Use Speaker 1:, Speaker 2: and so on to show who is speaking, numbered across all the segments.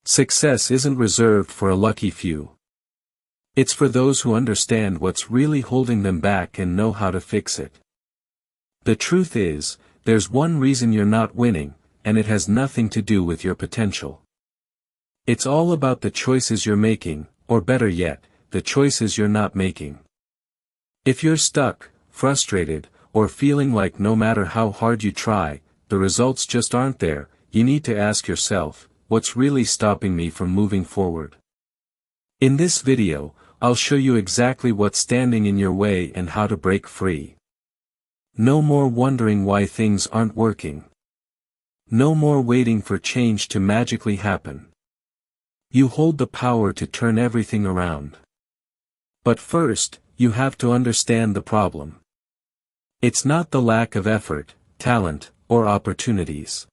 Speaker 1: Success isn't reserved for a lucky few. It's for those who understand what's really holding them back and know how to fix it. The truth is, there's one reason you're not winning, and it has nothing to do with your potential. It's all about the choices you're making, or better yet, the choices you're not making. If you're stuck, frustrated, or feeling like no matter how hard you try, the results just aren't there, you need to ask yourself, what's really stopping me from moving forward? In this video, I'll show you exactly what's standing in your way and how to break free. No more wondering why things aren't working. No more waiting for change to magically happen. You hold the power to turn everything around. But first, you have to understand the problem. It's not the lack of effort, talent, or opportunities.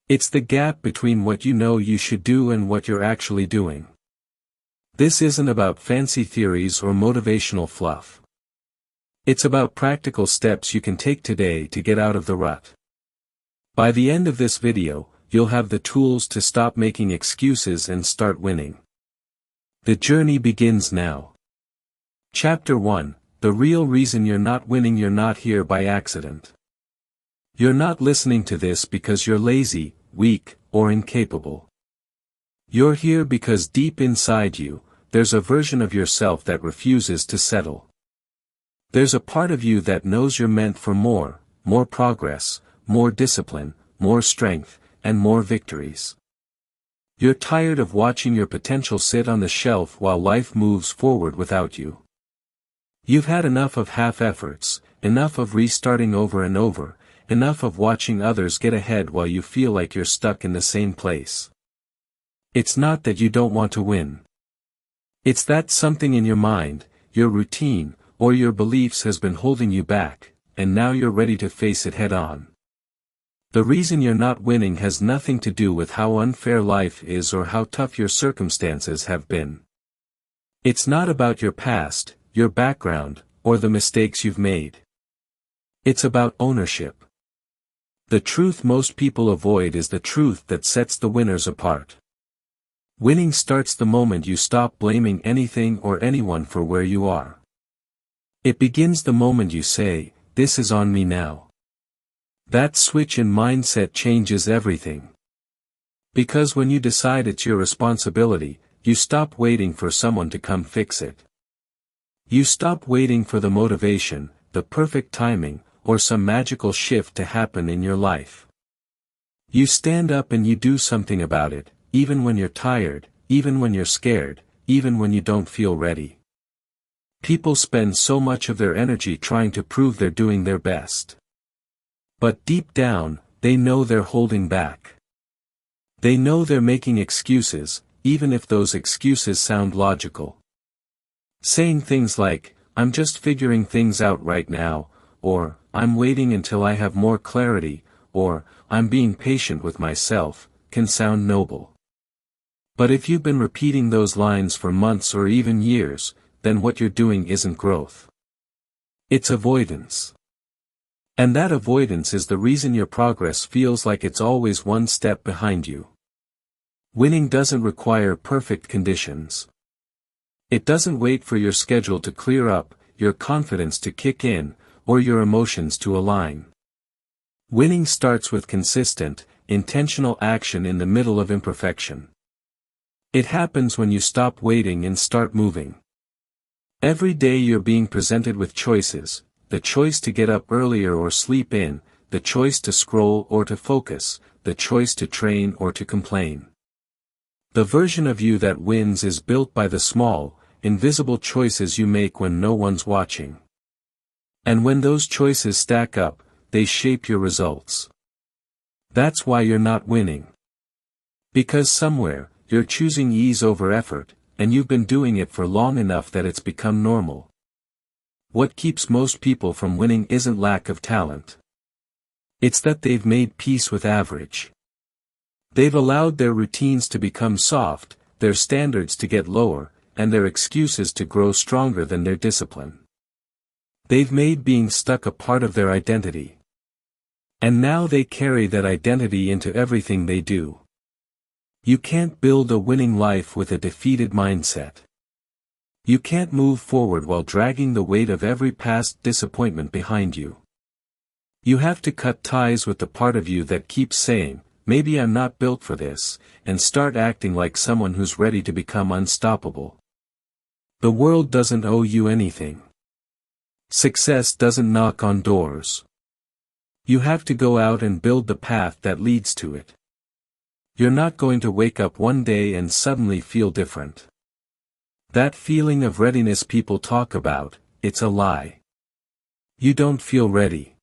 Speaker 1: It's the gap between what you know you should do and what you're actually doing. This isn't about fancy theories or motivational fluff. It's about practical steps you can take today to get out of the rut. By the end of this video, you'll have the tools to stop making excuses and start winning. The journey begins now. Chapter 1, The real reason you're not winning. You're not here by accident. You're not listening to this because you're lazy, weak, or incapable. You're here because deep inside you, there's a version of yourself that refuses to settle. There's a part of you that knows you're meant for more progress, more discipline, more strength, and more victories. You're tired of watching your potential sit on the shelf while life moves forward without you. You've had enough of half-efforts, enough of restarting over and over, enough of watching others get ahead while you feel like you're stuck in the same place. It's not that you don't want to win. It's that something in your mind, your routine, or your beliefs has been holding you back, and now you're ready to face it head-on. The reason you're not winning has nothing to do with how unfair life is or how tough your circumstances have been. It's not about your past, your background, or the mistakes you've made. It's about ownership. The truth most people avoid is the truth that sets the winners apart. Winning starts the moment you stop blaming anything or anyone for where you are. It begins the moment you say, "This is on me now." That switch in mindset changes everything. Because when you decide it's your responsibility, you stop waiting for someone to come fix it. You stop waiting for the motivation, the perfect timing, or some magical shift to happen in your life. You stand up and you do something about it, even when you're tired, even when you're scared, even when you don't feel ready. People spend so much of their energy trying to prove they're doing their best. But deep down, they know they're holding back. They know they're making excuses, even if those excuses sound logical. Saying things like, "I'm just figuring things out right now," or, "I'm waiting until I have more clarity," or, "I'm being patient with myself," can sound noble. But if you've been repeating those lines for months or even years, then what you're doing isn't growth. It's avoidance. And that avoidance is the reason your progress feels like it's always one step behind you. Winning doesn't require perfect conditions. It doesn't wait for your schedule to clear up, your confidence to kick in, or your emotions to align. Winning starts with consistent, intentional action in the middle of imperfection. It happens when you stop waiting and start moving. Every day you're being presented with choices, the choice to get up earlier or sleep in, the choice to scroll or to focus, the choice to train or to complain. The version of you that wins is built by the small, invisible choices you make when no one's watching. And when those choices stack up, they shape your results. That's why you're not winning. Because somewhere, you're choosing ease over effort, and you've been doing it for long enough that it's become normal. What keeps most people from winning isn't lack of talent. It's that they've made peace with average. They've allowed their routines to become soft, their standards to get lower, and their excuses to grow stronger than their discipline. They've made being stuck a part of their identity. And now they carry that identity into everything they do. You can't build a winning life with a defeated mindset. You can't move forward while dragging the weight of every past disappointment behind you. You have to cut ties with the part of you that keeps saying, "Maybe I'm not built for this," and start acting like someone who's ready to become unstoppable. The world doesn't owe you anything. Success doesn't knock on doors. You have to go out and build the path that leads to it. You're not going to wake up one day and suddenly feel different. That feeling of readiness people talk about, it's a lie. You don't feel ready.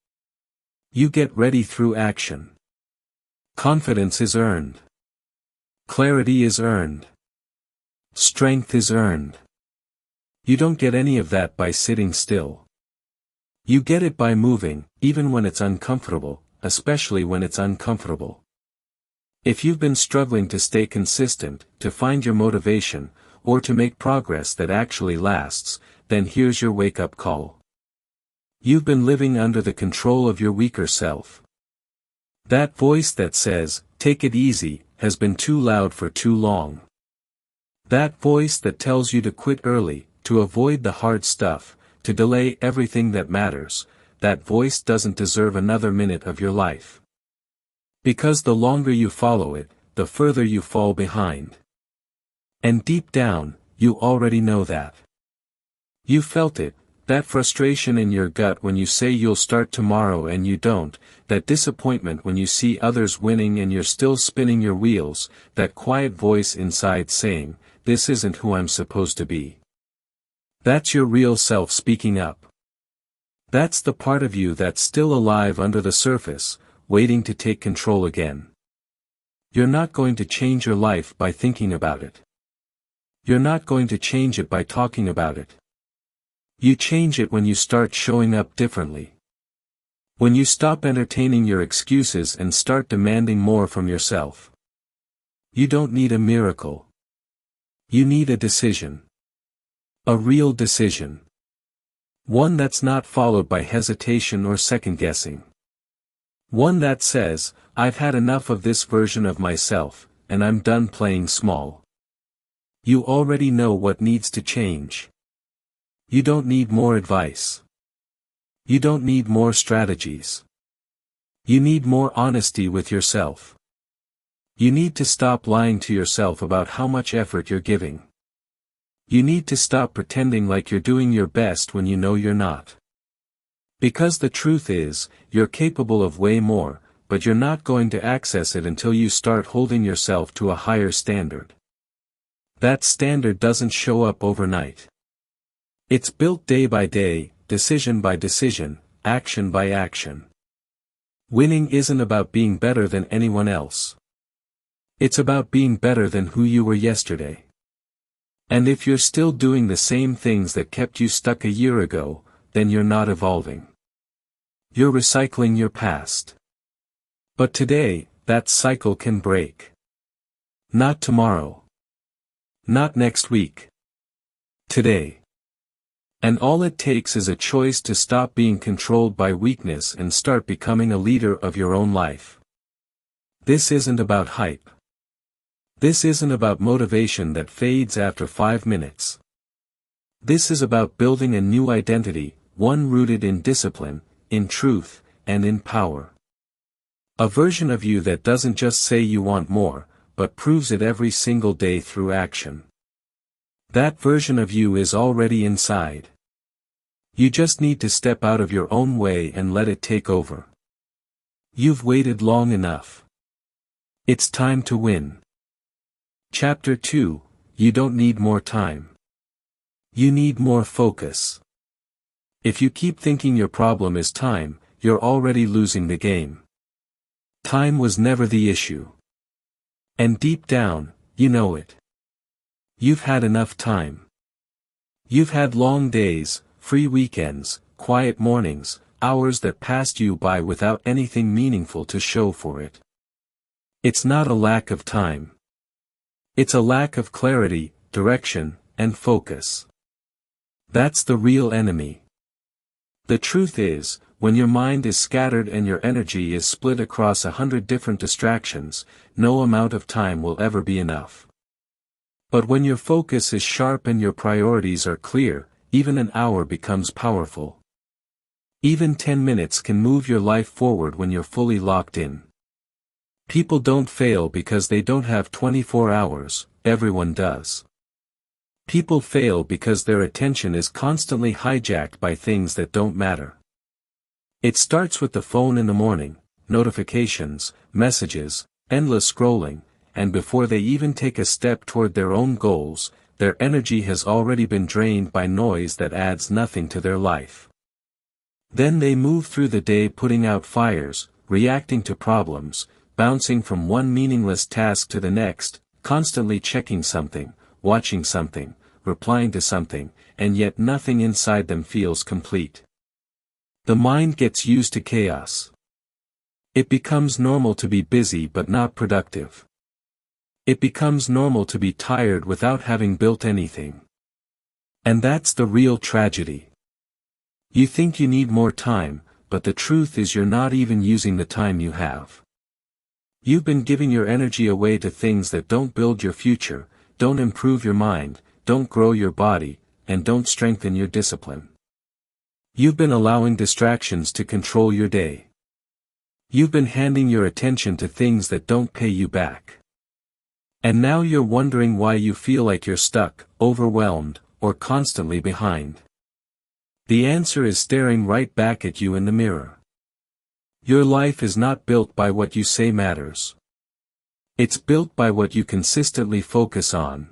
Speaker 1: You get ready through action. Confidence is earned. Clarity is earned. Strength is earned. You don't get any of that by sitting still. You get it by moving, even when it's uncomfortable, especially when it's uncomfortable. If you've been struggling to stay consistent, to find your motivation, or to make progress that actually lasts, then here's your wake-up call. You've been living under the control of your weaker self. That voice that says, "Take it easy," has been too loud for too long. That voice that tells you to quit early, to avoid the hard stuff, to delay everything that matters, that voice doesn't deserve another minute of your life. Because the longer you follow it, the further you fall behind. And deep down, you already know that. You felt it, that frustration in your gut when you say you'll start tomorrow and you don't, that disappointment when you see others winning and you're still spinning your wheels, that quiet voice inside saying, "This isn't who I'm supposed to be." That's your real self speaking up. That's the part of you that's still alive under the surface, waiting to take control again. You're not going to change your life by thinking about it. You're not going to change it by talking about it. You change it when you start showing up differently. When you stop entertaining your excuses and start demanding more from yourself. You don't need a miracle. You need a decision. A real decision. One that's not followed by hesitation or second-guessing. One that says, "I've had enough of this version of myself, and I'm done playing small." You already know what needs to change. You don't need more advice. You don't need more strategies. You need more honesty with yourself. You need to stop lying to yourself about how much effort you're giving. You need to stop pretending like you're doing your best when you know you're not. Because the truth is, you're capable of way more, but you're not going to access it until you start holding yourself to a higher standard. That standard doesn't show up overnight. It's built day by day, decision by decision, action by action. Winning isn't about being better than anyone else. It's about being better than who you were yesterday. And if you're still doing the same things that kept you stuck a year ago, then you're not evolving. You're recycling your past. But today, that cycle can break. Not tomorrow. Not next week. Today. And all it takes is a choice to stop being controlled by weakness and start becoming a leader of your own life. This isn't about hype. This isn't about motivation that fades after 5 minutes. This is about building a new identity, one rooted in discipline, in truth, and in power. A version of you that doesn't just say you want more, but proves it every single day through action. That version of you is already inside. You just need to step out of your own way and let it take over. You've waited long enough. It's time to win. Chapter 2, You don't need more time. You need more focus. If you keep thinking your problem is time, you're already losing the game. Time was never the issue. And deep down, you know it. You've had enough time. You've had long days, free weekends, quiet mornings, hours that passed you by without anything meaningful to show for it. It's not a lack of time. It's a lack of clarity, direction, and focus. That's the real enemy. The truth is, When your mind is scattered and your energy is split across 100 different distractions, no amount of time will ever be enough. But when your focus is sharp and your priorities are clear, even an hour becomes powerful. Even 10 minutes can move your life forward when you're fully locked in. People don't fail because they don't have 24 hours, everyone does. People fail because their attention is constantly hijacked by things that don't matter. It starts with the phone in the morning, notifications, messages, endless scrolling, and before they even take a step toward their own goals, their energy has already been drained by noise that adds nothing to their life. Then they move through the day putting out fires, reacting to problems, bouncing from one meaningless task to the next, constantly checking something, watching something, replying to something, and yet nothing inside them feels complete. The mind gets used to chaos. It becomes normal to be busy but not productive. It becomes normal to be tired without having built anything. And that's the real tragedy. You think you need more time, but the truth is you're not even using the time you have. You've been giving your energy away to things that don't build your future, don't improve your mind, don't grow your body, and don't strengthen your discipline. You've been allowing distractions to control your day. You've been handing your attention to things that don't pay you back. And now you're wondering why you feel like you're stuck, overwhelmed, or constantly behind. The answer is staring right back at you in the mirror. Your life is not built by what you say matters. It's built by what you consistently focus on.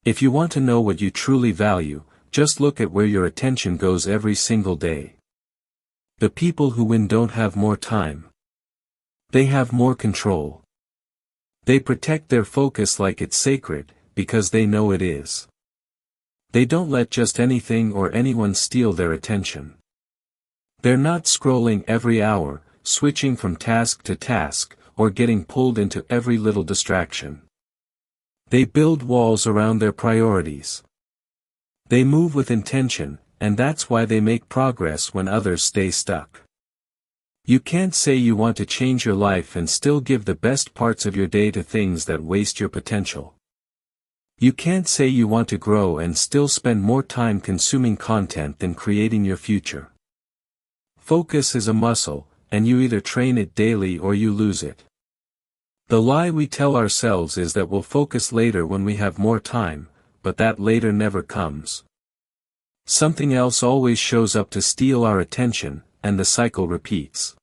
Speaker 1: If you want to know what you truly value, just look at where your attention goes every single day. The people who win don't have more time. They have more control. They protect their focus like it's sacred, because they know it is. They don't let just anything or anyone steal their attention. They're not scrolling every hour, switching from task to task, or getting pulled into every little distraction. They build walls around their priorities. They move with intention, and that's why they make progress when others stay stuck. You can't say you want to change your life and still give the best parts of your day to things that waste your potential. You can't say you want to grow and still spend more time consuming content than creating your future. Focus is a muscle, and you either train it daily or you lose it. The lie we tell ourselves is that we'll focus later when we have more time, but that later never comes. Something else always shows up to steal our attention, and the cycle repeats.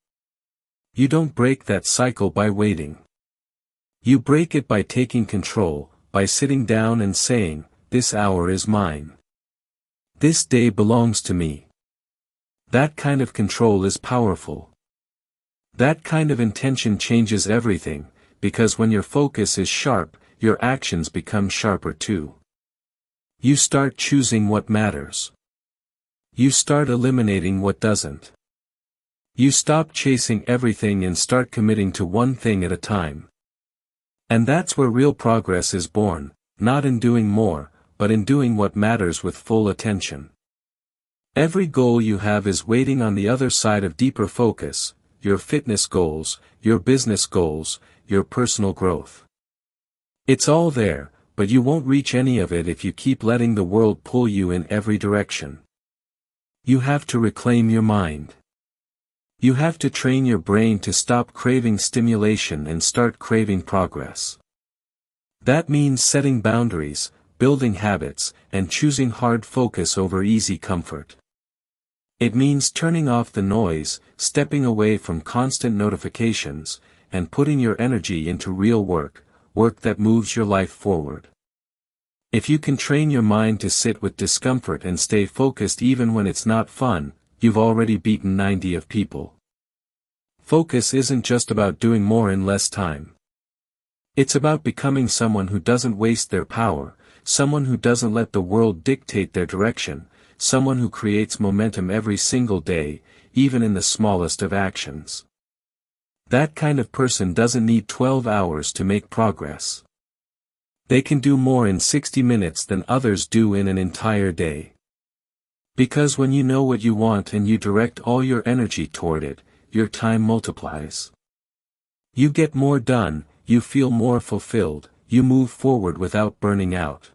Speaker 1: You don't break that cycle by waiting. You break it by taking control, by sitting down and saying, "This hour is mine. This day belongs to me." That kind of control is powerful. That kind of intention changes everything, because when your focus is sharp, your actions become sharper too. You start choosing what matters. You start eliminating what doesn't. You stop chasing everything and start committing to one thing at a time. And that's where real progress is born, not in doing more, but in doing what matters with full attention. Every goal you have is waiting on the other side of deeper focus, your fitness goals, your business goals, your personal growth. It's all there, but you won't reach any of it if you keep letting the world pull you in every direction. You have to reclaim your mind. You have to train your brain to stop craving stimulation and start craving progress. That means setting boundaries, building habits, and choosing hard focus over easy comfort. It means turning off the noise, stepping away from constant notifications, and putting your energy into real work that moves your life forward. If you can train your mind to sit with discomfort and stay focused even when it's not fun, you've already beaten 90 of people. Focus isn't just about doing more in less time. It's about becoming someone who doesn't waste their power, someone who doesn't let the world dictate their direction, someone who creates momentum every single day, even in the smallest of actions. That kind of person doesn't need 12 hours to make progress. They can do more in 60 minutes than others do in an entire day. Because when you know what you want and you direct all your energy toward it, your time multiplies. You get more done, you feel more fulfilled, you move forward without burning out.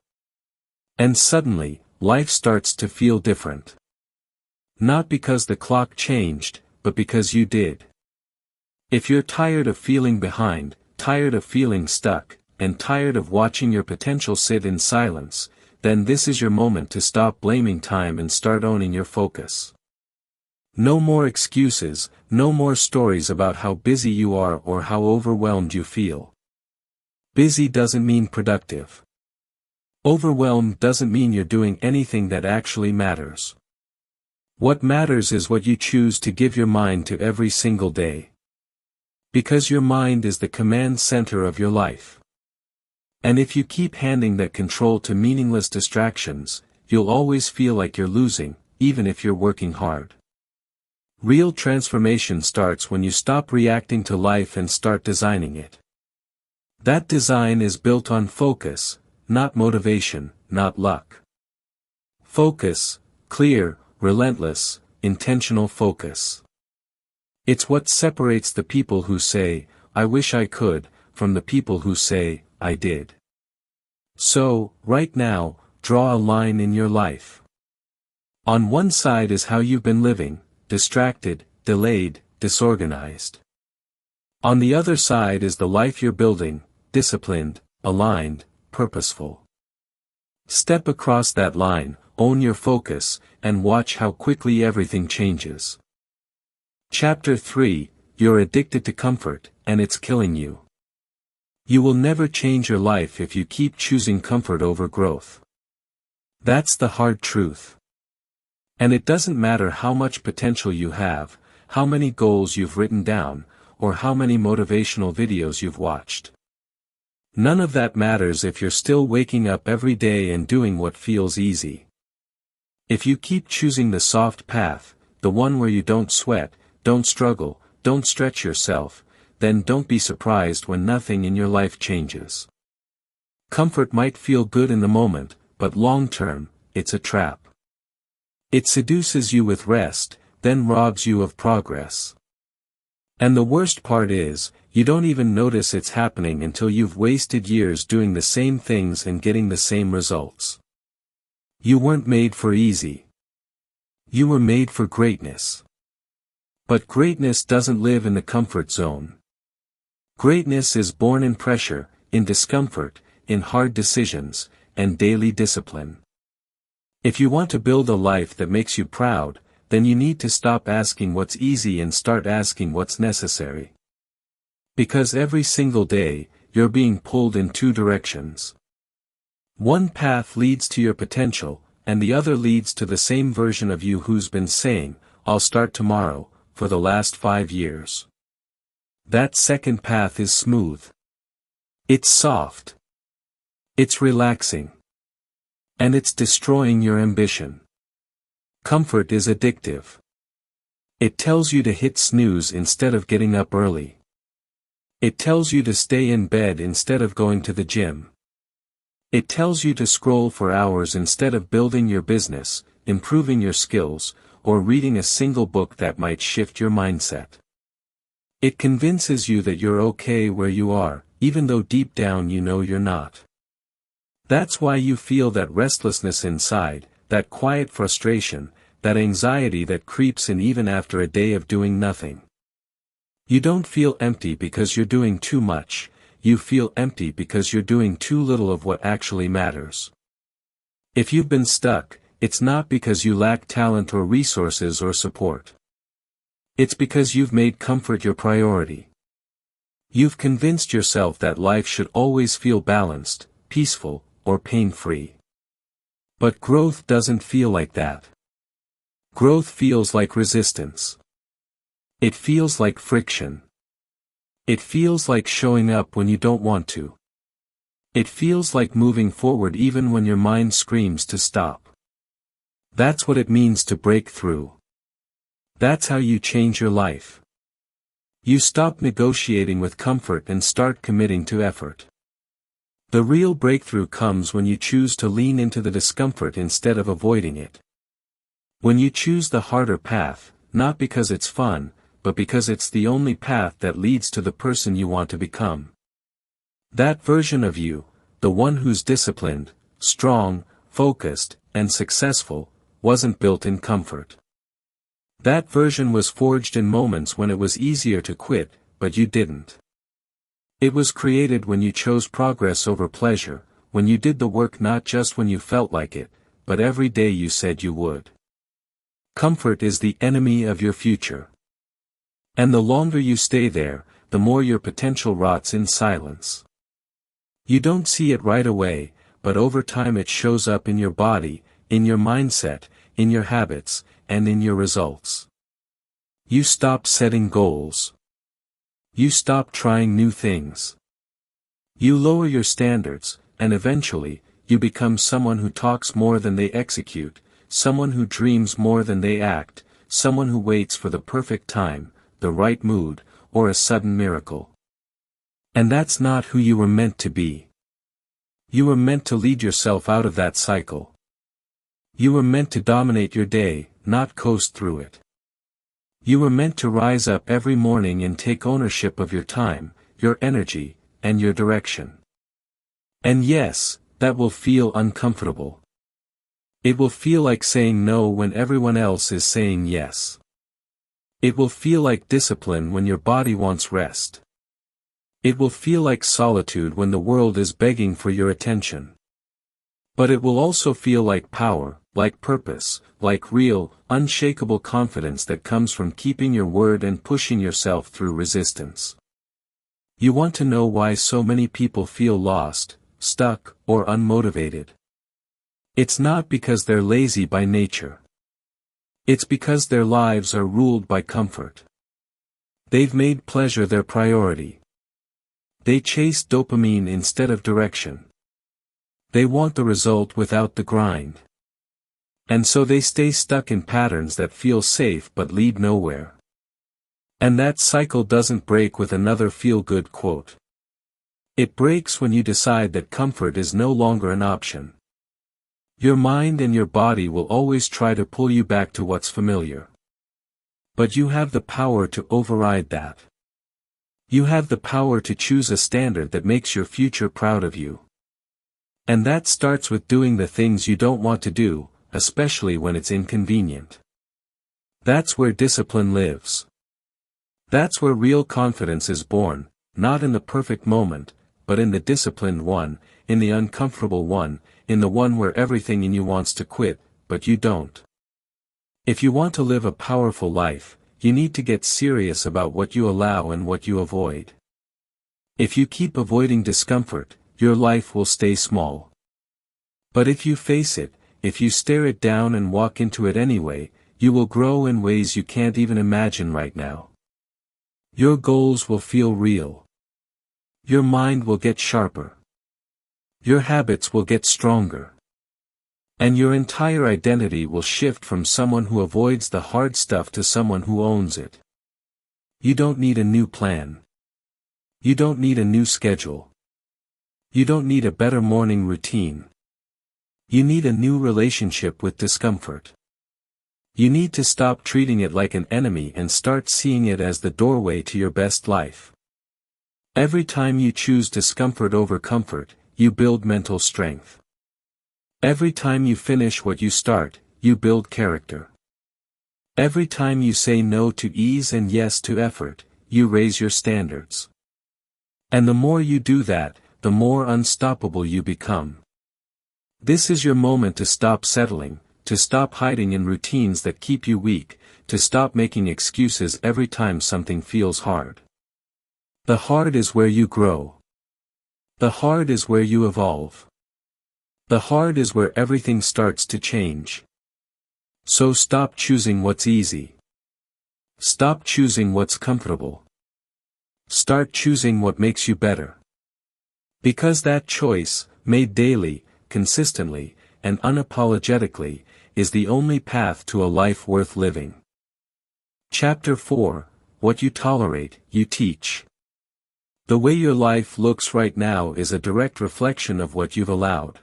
Speaker 1: And suddenly, life starts to feel different. Not because the clock changed, but because you did. If you're tired of feeling behind, tired of feeling stuck, and tired of watching your potential sit in silence, then this is your moment to stop blaming time and start owning your focus. No more excuses, no more stories about how busy you are or how overwhelmed you feel. Busy doesn't mean productive. Overwhelmed doesn't mean you're doing anything that actually matters. What matters is what you choose to give your mind to every single day. Because your mind is the command center of your life. And if you keep handing that control to meaningless distractions, you'll always feel like you're losing, even if you're working hard. Real transformation starts when you stop reacting to life and start designing it. That design is built on focus, not motivation, not luck. Focus, clear, relentless, intentional focus. It's what separates the people who say, "I wish I could," from the people who say, "I did." So, right now, draw a line in your life. On one side is how you've been living, distracted, delayed, disorganized. On the other side is the life you're building, disciplined, aligned, purposeful. Step across that line, own your focus, and watch how quickly everything changes. Chapter 3, You're addicted to comfort, and it's killing you. You will never change your life if you keep choosing comfort over growth. That's the hard truth. And it doesn't matter how much potential you have, how many goals you've written down, or how many motivational videos you've watched. None of that matters if you're still waking up every day and doing what feels easy. If you keep choosing the soft path, the one where you don't sweat, don't struggle, don't stretch yourself, then don't be surprised when nothing in your life changes. Comfort might feel good in the moment, but long-term, it's a trap. It seduces you with rest, then robs you of progress. And the worst part is, you don't even notice it's happening until you've wasted years doing the same things and getting the same results. You weren't made for easy. You were made for greatness. But greatness doesn't live in the comfort zone. Greatness is born in pressure, in discomfort, in hard decisions, and daily discipline. If you want to build a life that makes you proud, then you need to stop asking what's easy and start asking what's necessary. Because every single day, you're being pulled in two directions. One path leads to your potential, and the other leads to the same version of you who's been saying, "I'll start tomorrow," for the last 5 years. That second path is smooth. It's soft. It's relaxing. And it's destroying your ambition. Comfort is addictive. It tells you to hit snooze instead of getting up early. It tells you to stay in bed instead of going to the gym. It tells you to scroll for hours instead of building your business, improving your skills, or reading a single book that might shift your mindset. It convinces you that you're okay where you are, even though deep down you know you're not. That's why you feel that restlessness inside, that quiet frustration, that anxiety that creeps in even after a day of doing nothing. You don't feel empty because you're doing too much, you feel empty because you're doing too little of what actually matters. If you've been stuck, it's not because you lack talent or resources or support. It's because you've made comfort your priority. You've convinced yourself that life should always feel balanced, peaceful, or pain-free. But growth doesn't feel like that. Growth feels like resistance. It feels like friction. It feels like showing up when you don't want to. It feels like moving forward even when your mind screams to stop. That's what it means to break through. That's how you change your life. You stop negotiating with comfort and start committing to effort. The real breakthrough comes when you choose to lean into the discomfort instead of avoiding it. When you choose the harder path, not because it's fun, but because it's the only path that leads to the person you want to become. That version of you, the one who's disciplined, strong, focused, and successful, wasn't built in comfort. That version was forged in moments when it was easier to quit, but you didn't. It was created when you chose progress over pleasure, when you did the work not just when you felt like it, but every day you said you would. Comfort is the enemy of your future. And the longer you stay there, the more your potential rots in silence. You don't see it right away, but over time it shows up in your body, in your mindset, in your habits, and in your results. You stop setting goals. You stop trying new things. You lower your standards, and eventually, you become someone who talks more than they execute, someone who dreams more than they act, someone who waits for the perfect time, the right mood, or a sudden miracle. And that's not who you were meant to be. You were meant to lead yourself out of that cycle. You were meant to dominate your day, not coast through it. You were meant to rise up every morning and take ownership of your time, your energy, and your direction. And yes, that will feel uncomfortable. It will feel like saying no when everyone else is saying yes. It will feel like discipline when your body wants rest. It will feel like solitude when the world is begging for your attention. But it will also feel like power, like purpose, like real, unshakable confidence that comes from keeping your word and pushing yourself through resistance. You want to know why so many people feel lost, stuck, or unmotivated? It's not because they're lazy by nature. It's because their lives are ruled by comfort. They've made pleasure their priority. They chase dopamine instead of direction. They want the result without the grind. And so they stay stuck in patterns that feel safe but lead nowhere. And that cycle doesn't break with another feel-good quote. It breaks when you decide that comfort is no longer an option. Your mind and your body will always try to pull you back to what's familiar. But you have the power to override that. You have the power to choose a standard that makes your future proud of you. And that starts with doing the things you don't want to do, especially when it's inconvenient. That's where discipline lives. That's where real confidence is born, not in the perfect moment, but in the disciplined one, in the uncomfortable one, in the one where everything in you wants to quit, but you don't. If you want to live a powerful life, you need to get serious about what you allow and what you avoid. If you keep avoiding discomfort, your life will stay small. But if you face it, if you stare it down and walk into it anyway, you will grow in ways you can't even imagine right now. Your goals will feel real. Your mind will get sharper. Your habits will get stronger. And your entire identity will shift from someone who avoids the hard stuff to someone who owns it. You don't need a new plan. You don't need a new schedule. You don't need a better morning routine. You need a new relationship with discomfort. You need to stop treating it like an enemy and start seeing it as the doorway to your best life. Every time you choose discomfort over comfort, you build mental strength. Every time you finish what you start, you build character. Every time you say no to ease and yes to effort, you raise your standards. And the more you do that, the more unstoppable you become. This is your moment to stop settling, to stop hiding in routines that keep you weak, to stop making excuses every time something feels hard. The hard is where you grow. The hard is where you evolve. The hard is where everything starts to change. So stop choosing what's easy. Stop choosing what's comfortable. Start choosing what makes you better. Because that choice, made daily, consistently, and unapologetically, is the only path to a life worth living. Chapter 4: What you tolerate, you teach. The way your life looks right now is a direct reflection of what you've allowed.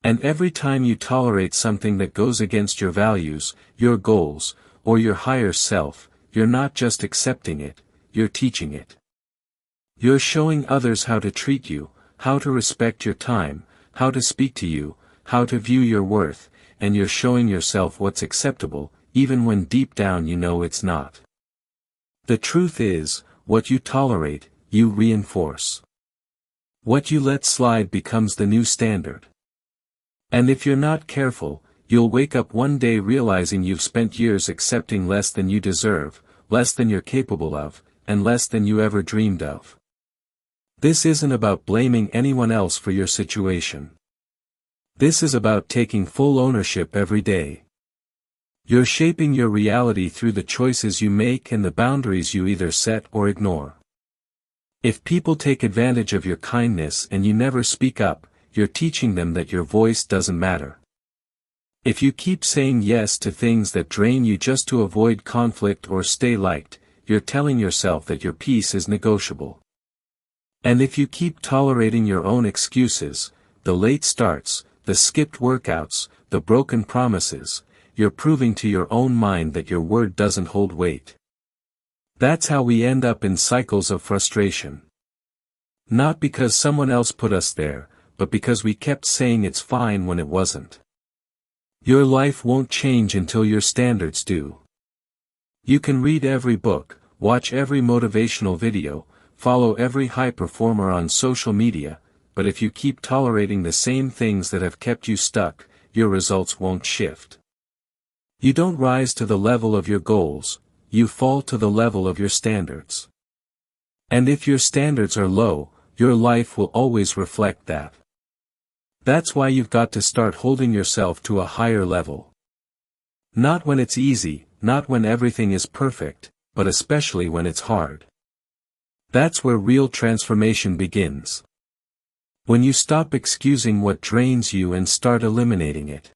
Speaker 1: And every time you tolerate something that goes against your values, your goals, or your higher self, you're not just accepting it, you're teaching it. You're showing others how to treat you, how to respect your time, how to speak to you, how to view your worth, and you're showing yourself what's acceptable, even when deep down you know it's not. The truth is, what you tolerate, you reinforce. What you let slide becomes the new standard. And if you're not careful, you'll wake up one day realizing you've spent years accepting less than you deserve, less than you're capable of, and less than you ever dreamed of. This isn't about blaming anyone else for your situation. This is about taking full ownership every day. You're shaping your reality through the choices you make and the boundaries you either set or ignore. If people take advantage of your kindness and you never speak up, you're teaching them that your voice doesn't matter. If you keep saying yes to things that drain you just to avoid conflict or stay liked, you're telling yourself that your peace is negotiable. And if you keep tolerating your own excuses, the late starts, the skipped workouts, the broken promises, you're proving to your own mind that your word doesn't hold weight. That's how we end up in cycles of frustration. Not because someone else put us there, but because we kept saying it's fine when it wasn't. Your life won't change until your standards do. You can read every book, watch every motivational video, follow every high performer on social media, but if you keep tolerating the same things that have kept you stuck, your results won't shift. You don't rise to the level of your goals, you fall to the level of your standards. And if your standards are low, your life will always reflect that. That's why you've got to start holding yourself to a higher level. Not when it's easy, not when everything is perfect, but especially when it's hard. That's where real transformation begins. When you stop excusing what drains you and start eliminating it.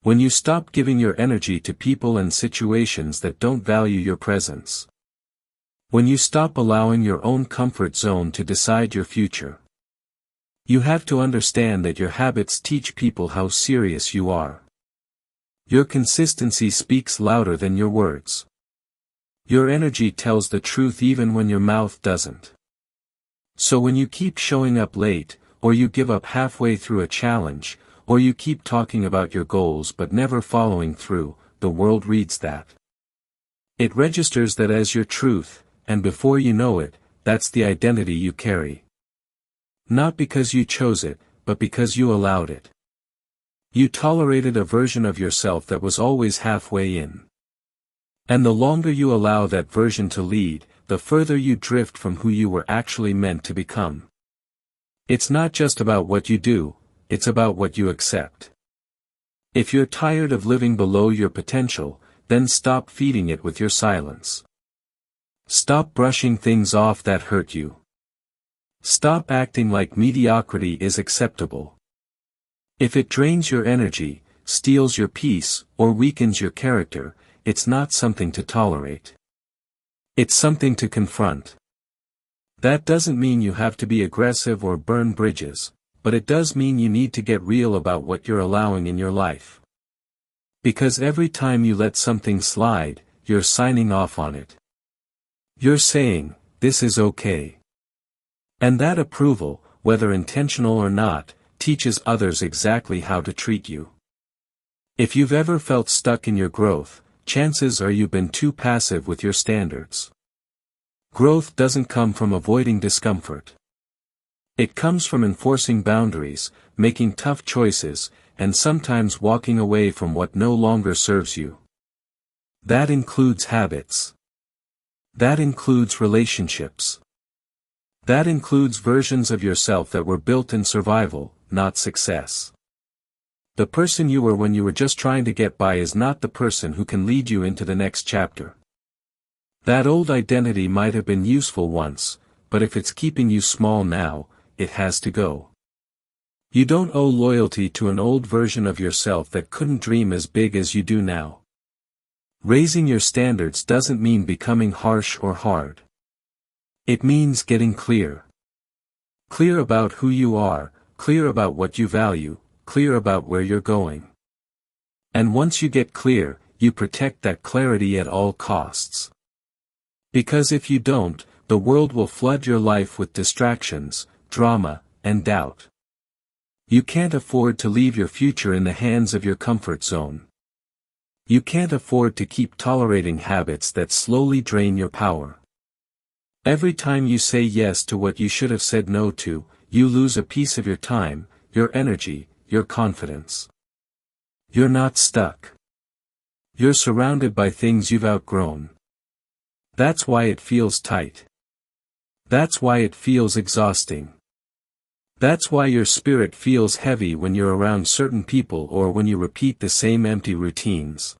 Speaker 1: When you stop giving your energy to people and situations that don't value your presence. When you stop allowing your own comfort zone to decide your future. You have to understand that your habits teach people how serious you are. Your consistency speaks louder than your words. Your energy tells the truth even when your mouth doesn't. So when you keep showing up late, or you give up halfway through a challenge, or you keep talking about your goals but never following through, the world reads that. It registers that as your truth, and before you know it, that's the identity you carry. Not because you chose it, but because you allowed it. You tolerated a version of yourself that was always halfway in. And the longer you allow that version to lead, the further you drift from who you were actually meant to become. It's not just about what you do, it's about what you accept. If you're tired of living below your potential, then stop feeding it with your silence. Stop brushing things off that hurt you. Stop acting like mediocrity is acceptable. If it drains your energy, steals your peace, or weakens your character, it's not something to tolerate. It's something to confront. That doesn't mean you have to be aggressive or burn bridges, but it does mean you need to get real about what you're allowing in your life. Because every time you let something slide, you're signing off on it. You're saying, this is okay. And that approval, whether intentional or not, teaches others exactly how to treat you. If you've ever felt stuck in your growth, chances are you've been too passive with your standards. Growth doesn't come from avoiding discomfort. It comes from enforcing boundaries, making tough choices, and sometimes walking away from what no longer serves you. That includes habits. That includes relationships. That includes versions of yourself that were built in survival, not success. The person you were when you were just trying to get by is not the person who can lead you into the next chapter. That old identity might have been useful once, but if it's keeping you small now, it has to go. You don't owe loyalty to an old version of yourself that couldn't dream as big as you do now. Raising your standards doesn't mean becoming harsh or hard. It means getting clear. Clear about who you are, clear about what you value, clear about where you're going. And once you get clear, you protect that clarity at all costs. Because if you don't, the world will flood your life with distractions, drama, and doubt. You can't afford to leave your future in the hands of your comfort zone. You can't afford to keep tolerating habits that slowly drain your power. Every time you say yes to what you should have said no to, you lose a piece of your time, your energy, your confidence. You're not stuck. You're surrounded by things you've outgrown. That's why it feels tight. That's why it feels exhausting. That's why your spirit feels heavy when you're around certain people or when you repeat the same empty routines.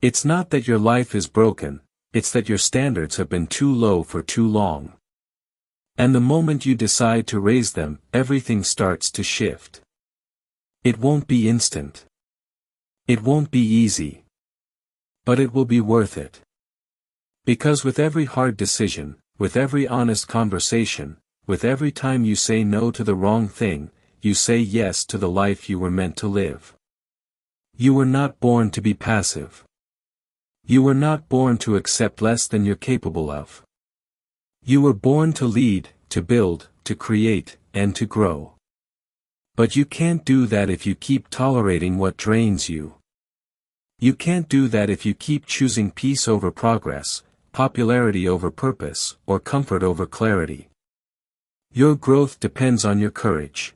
Speaker 1: It's not that your life is broken, it's that your standards have been too low for too long. And the moment you decide to raise them, everything starts to shift. It won't be instant. It won't be easy. But it will be worth it. Because with every hard decision, with every honest conversation, with every time you say no to the wrong thing, you say yes to the life you were meant to live. You were not born to be passive. You were not born to accept less than you're capable of. You were born to lead, to build, to create, and to grow. But you can't do that if you keep tolerating what drains you. You can't do that if you keep choosing peace over progress, popularity over purpose, or comfort over clarity. Your growth depends on your courage.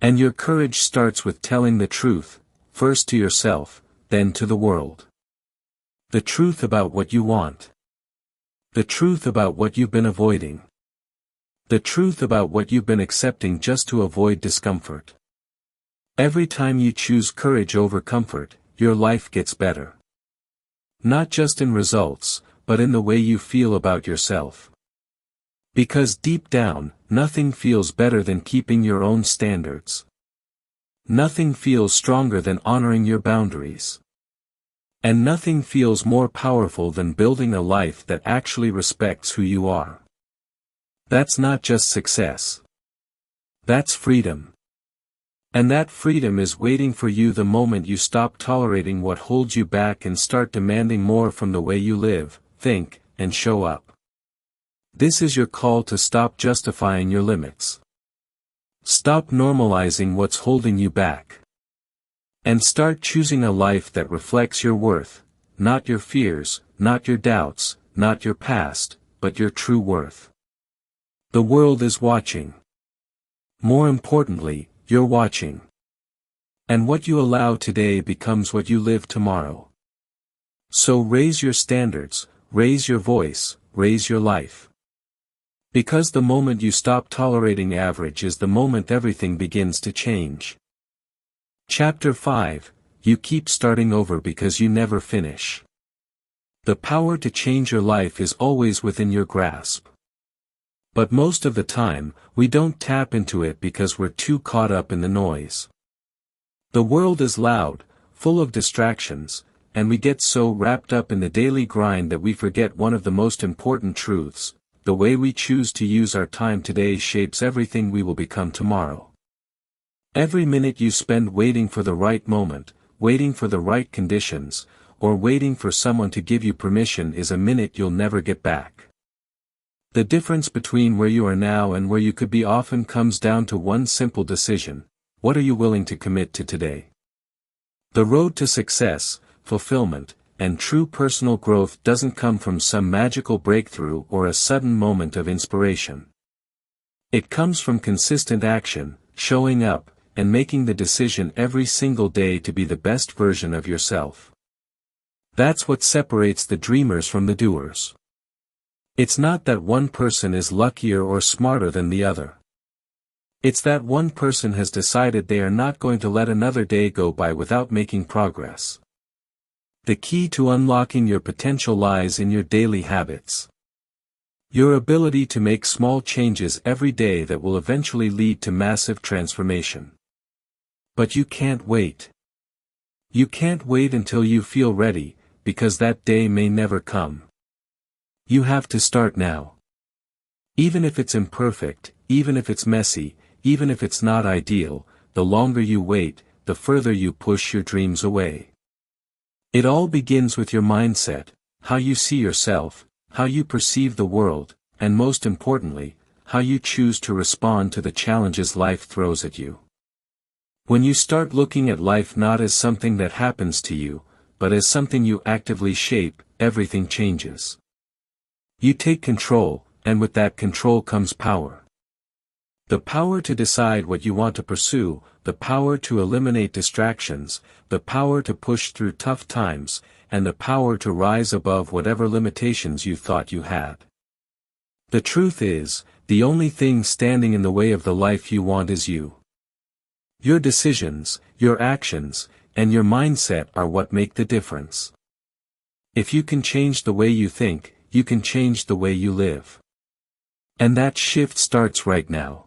Speaker 1: And your courage starts with telling the truth, first to yourself, then to the world. The truth about what you want. The truth about what you've been avoiding. The truth about what you've been accepting just to avoid discomfort. Every time you choose courage over comfort, your life gets better. Not just in results, but in the way you feel about yourself. Because deep down, nothing feels better than keeping your own standards. Nothing feels stronger than honoring your boundaries. And nothing feels more powerful than building a life that actually respects who you are. That's not just success. That's freedom. And that freedom is waiting for you the moment you stop tolerating what holds you back and start demanding more from the way you live, think, and show up. This is your call to stop justifying your limits. Stop normalizing what's holding you back. And start choosing a life that reflects your worth, not your fears, not your doubts, not your past, but your true worth. The world is watching. More importantly, you're watching. And what you allow today becomes what you live tomorrow. So raise your standards, raise your voice, raise your life. Because the moment you stop tolerating average is the moment everything begins to change. Chapter 5, You Keep Starting Over Because You Never Finish. The power to change your life is always within your grasp. But most of the time, we don't tap into it because we're too caught up in the noise. The world is loud, full of distractions, and we get so wrapped up in the daily grind that we forget one of the most important truths: the way we choose to use our time today shapes everything we will become tomorrow. Every minute you spend waiting for the right moment, waiting for the right conditions, or waiting for someone to give you permission is a minute you'll never get back. The difference between where you are now and where you could be often comes down to one simple decision: what are you willing to commit to today? The road to success, fulfillment, and true personal growth doesn't come from some magical breakthrough or a sudden moment of inspiration. It comes from consistent action, showing up, and making the decision every single day to be the best version of yourself. That's what separates the dreamers from the doers. It's not that one person is luckier or smarter than the other. It's that one person has decided they are not going to let another day go by without making progress. The key to unlocking your potential lies in your daily habits. Your ability to make small changes every day that will eventually lead to massive transformation. But you can't wait. You can't wait until you feel ready, because that day may never come. You have to start now. Even if it's imperfect, even if it's messy, even if it's not ideal, the longer you wait, the further you push your dreams away. It all begins with your mindset, how you see yourself, how you perceive the world, and most importantly, how you choose to respond to the challenges life throws at you. When you start looking at life not as something that happens to you, but as something you actively shape, everything changes. You take control, and with that control comes power. The power to decide what you want to pursue, the power to eliminate distractions, the power to push through tough times, and the power to rise above whatever limitations you thought you had. The truth is, the only thing standing in the way of the life you want is you. Your decisions, your actions, and your mindset are what make the difference. If you can change the way you think, you can change the way you live. And that shift starts right now.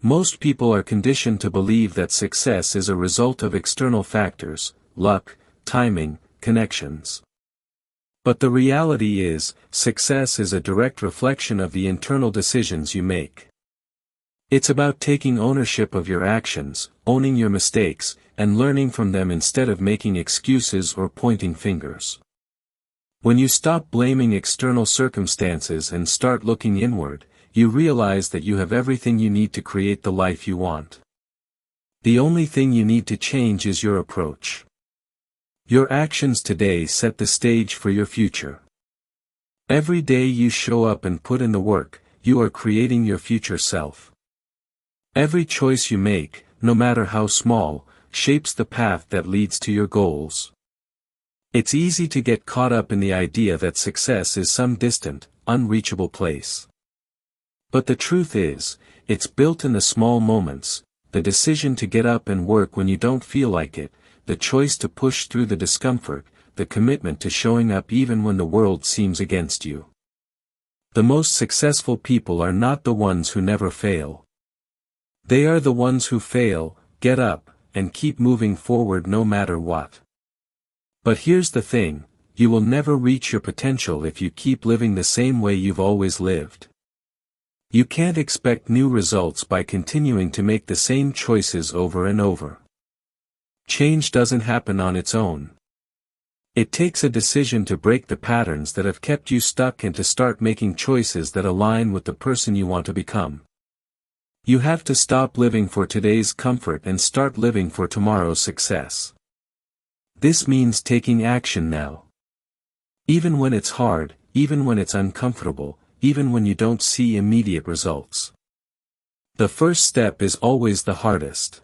Speaker 1: Most people are conditioned to believe that success is a result of external factors, luck, timing, connections. But the reality is, success is a direct reflection of the internal decisions you make. It's about taking ownership of your actions, owning your mistakes, and learning from them instead of making excuses or pointing fingers. When you stop blaming external circumstances and start looking inward, you realize that you have everything you need to create the life you want. The only thing you need to change is your approach. Your actions today set the stage for your future. Every day you show up and put in the work, you are creating your future self. Every choice you make, no matter how small, shapes the path that leads to your goals. It's easy to get caught up in the idea that success is some distant, unreachable place. But the truth is, it's built in the small moments, the decision to get up and work when you don't feel like it, the choice to push through the discomfort, the commitment to showing up even when the world seems against you. The most successful people are not the ones who never fail. They are the ones who fail, get up, and keep moving forward no matter what. But here's the thing, you will never reach your potential if you keep living the same way you've always lived. You can't expect new results by continuing to make the same choices over and over. Change doesn't happen on its own. It takes a decision to break the patterns that have kept you stuck and to start making choices that align with the person you want to become. You have to stop living for today's comfort and start living for tomorrow's success. This means taking action now. Even when it's hard, even when it's uncomfortable, even when you don't see immediate results. The first step is always the hardest.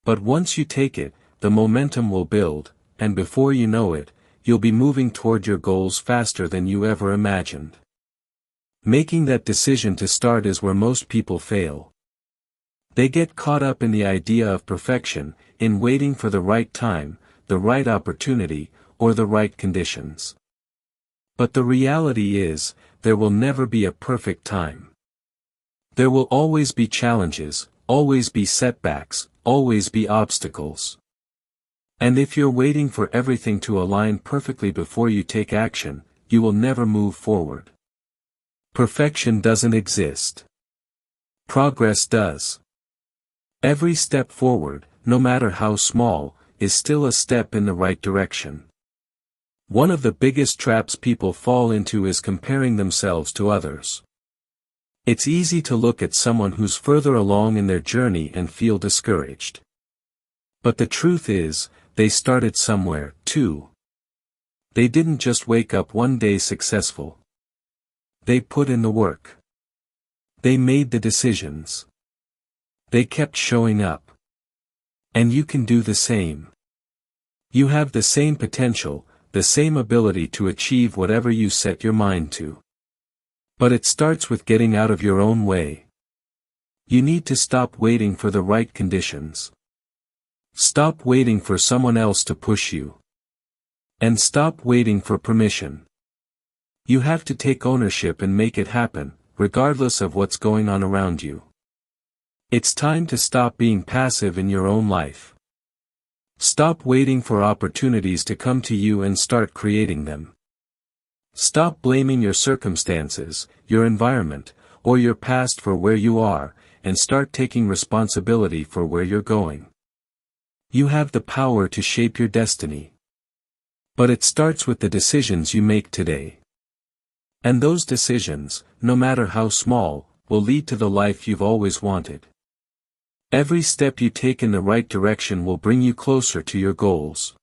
Speaker 1: But once you take it, the momentum will build, and before you know it, you'll be moving toward your goals faster than you ever imagined. Making that decision to start is where most people fail. They get caught up in the idea of perfection, in waiting for the right time, the right opportunity, or the right conditions. But the reality is, there will never be a perfect time. There will always be challenges, always be setbacks, always be obstacles. And if you're waiting for everything to align perfectly before you take action, you will never move forward. Perfection doesn't exist. Progress does. Every step forward, no matter how small, is still a step in the right direction. One of the biggest traps people fall into is comparing themselves to others. It's easy to look at someone who's further along in their journey and feel discouraged. But the truth is, they started somewhere, too. They didn't just wake up one day successful. They put in the work. They made the decisions. They kept showing up. And you can do the same. You have the same potential, the same ability to achieve whatever you set your mind to. But it starts with getting out of your own way. You need to stop waiting for the right conditions. Stop waiting for someone else to push you. And stop waiting for permission. You have to take ownership and make it happen, regardless of what's going on around you. It's time to stop being passive in your own life. Stop waiting for opportunities to come to you and start creating them. Stop blaming your circumstances, your environment, or your past for where you are, and start taking responsibility for where you're going. You have the power to shape your destiny. But it starts with the decisions you make today. And those decisions, no matter how small, will lead to the life you've always wanted. Every step you take in the right direction will bring you closer to your goals.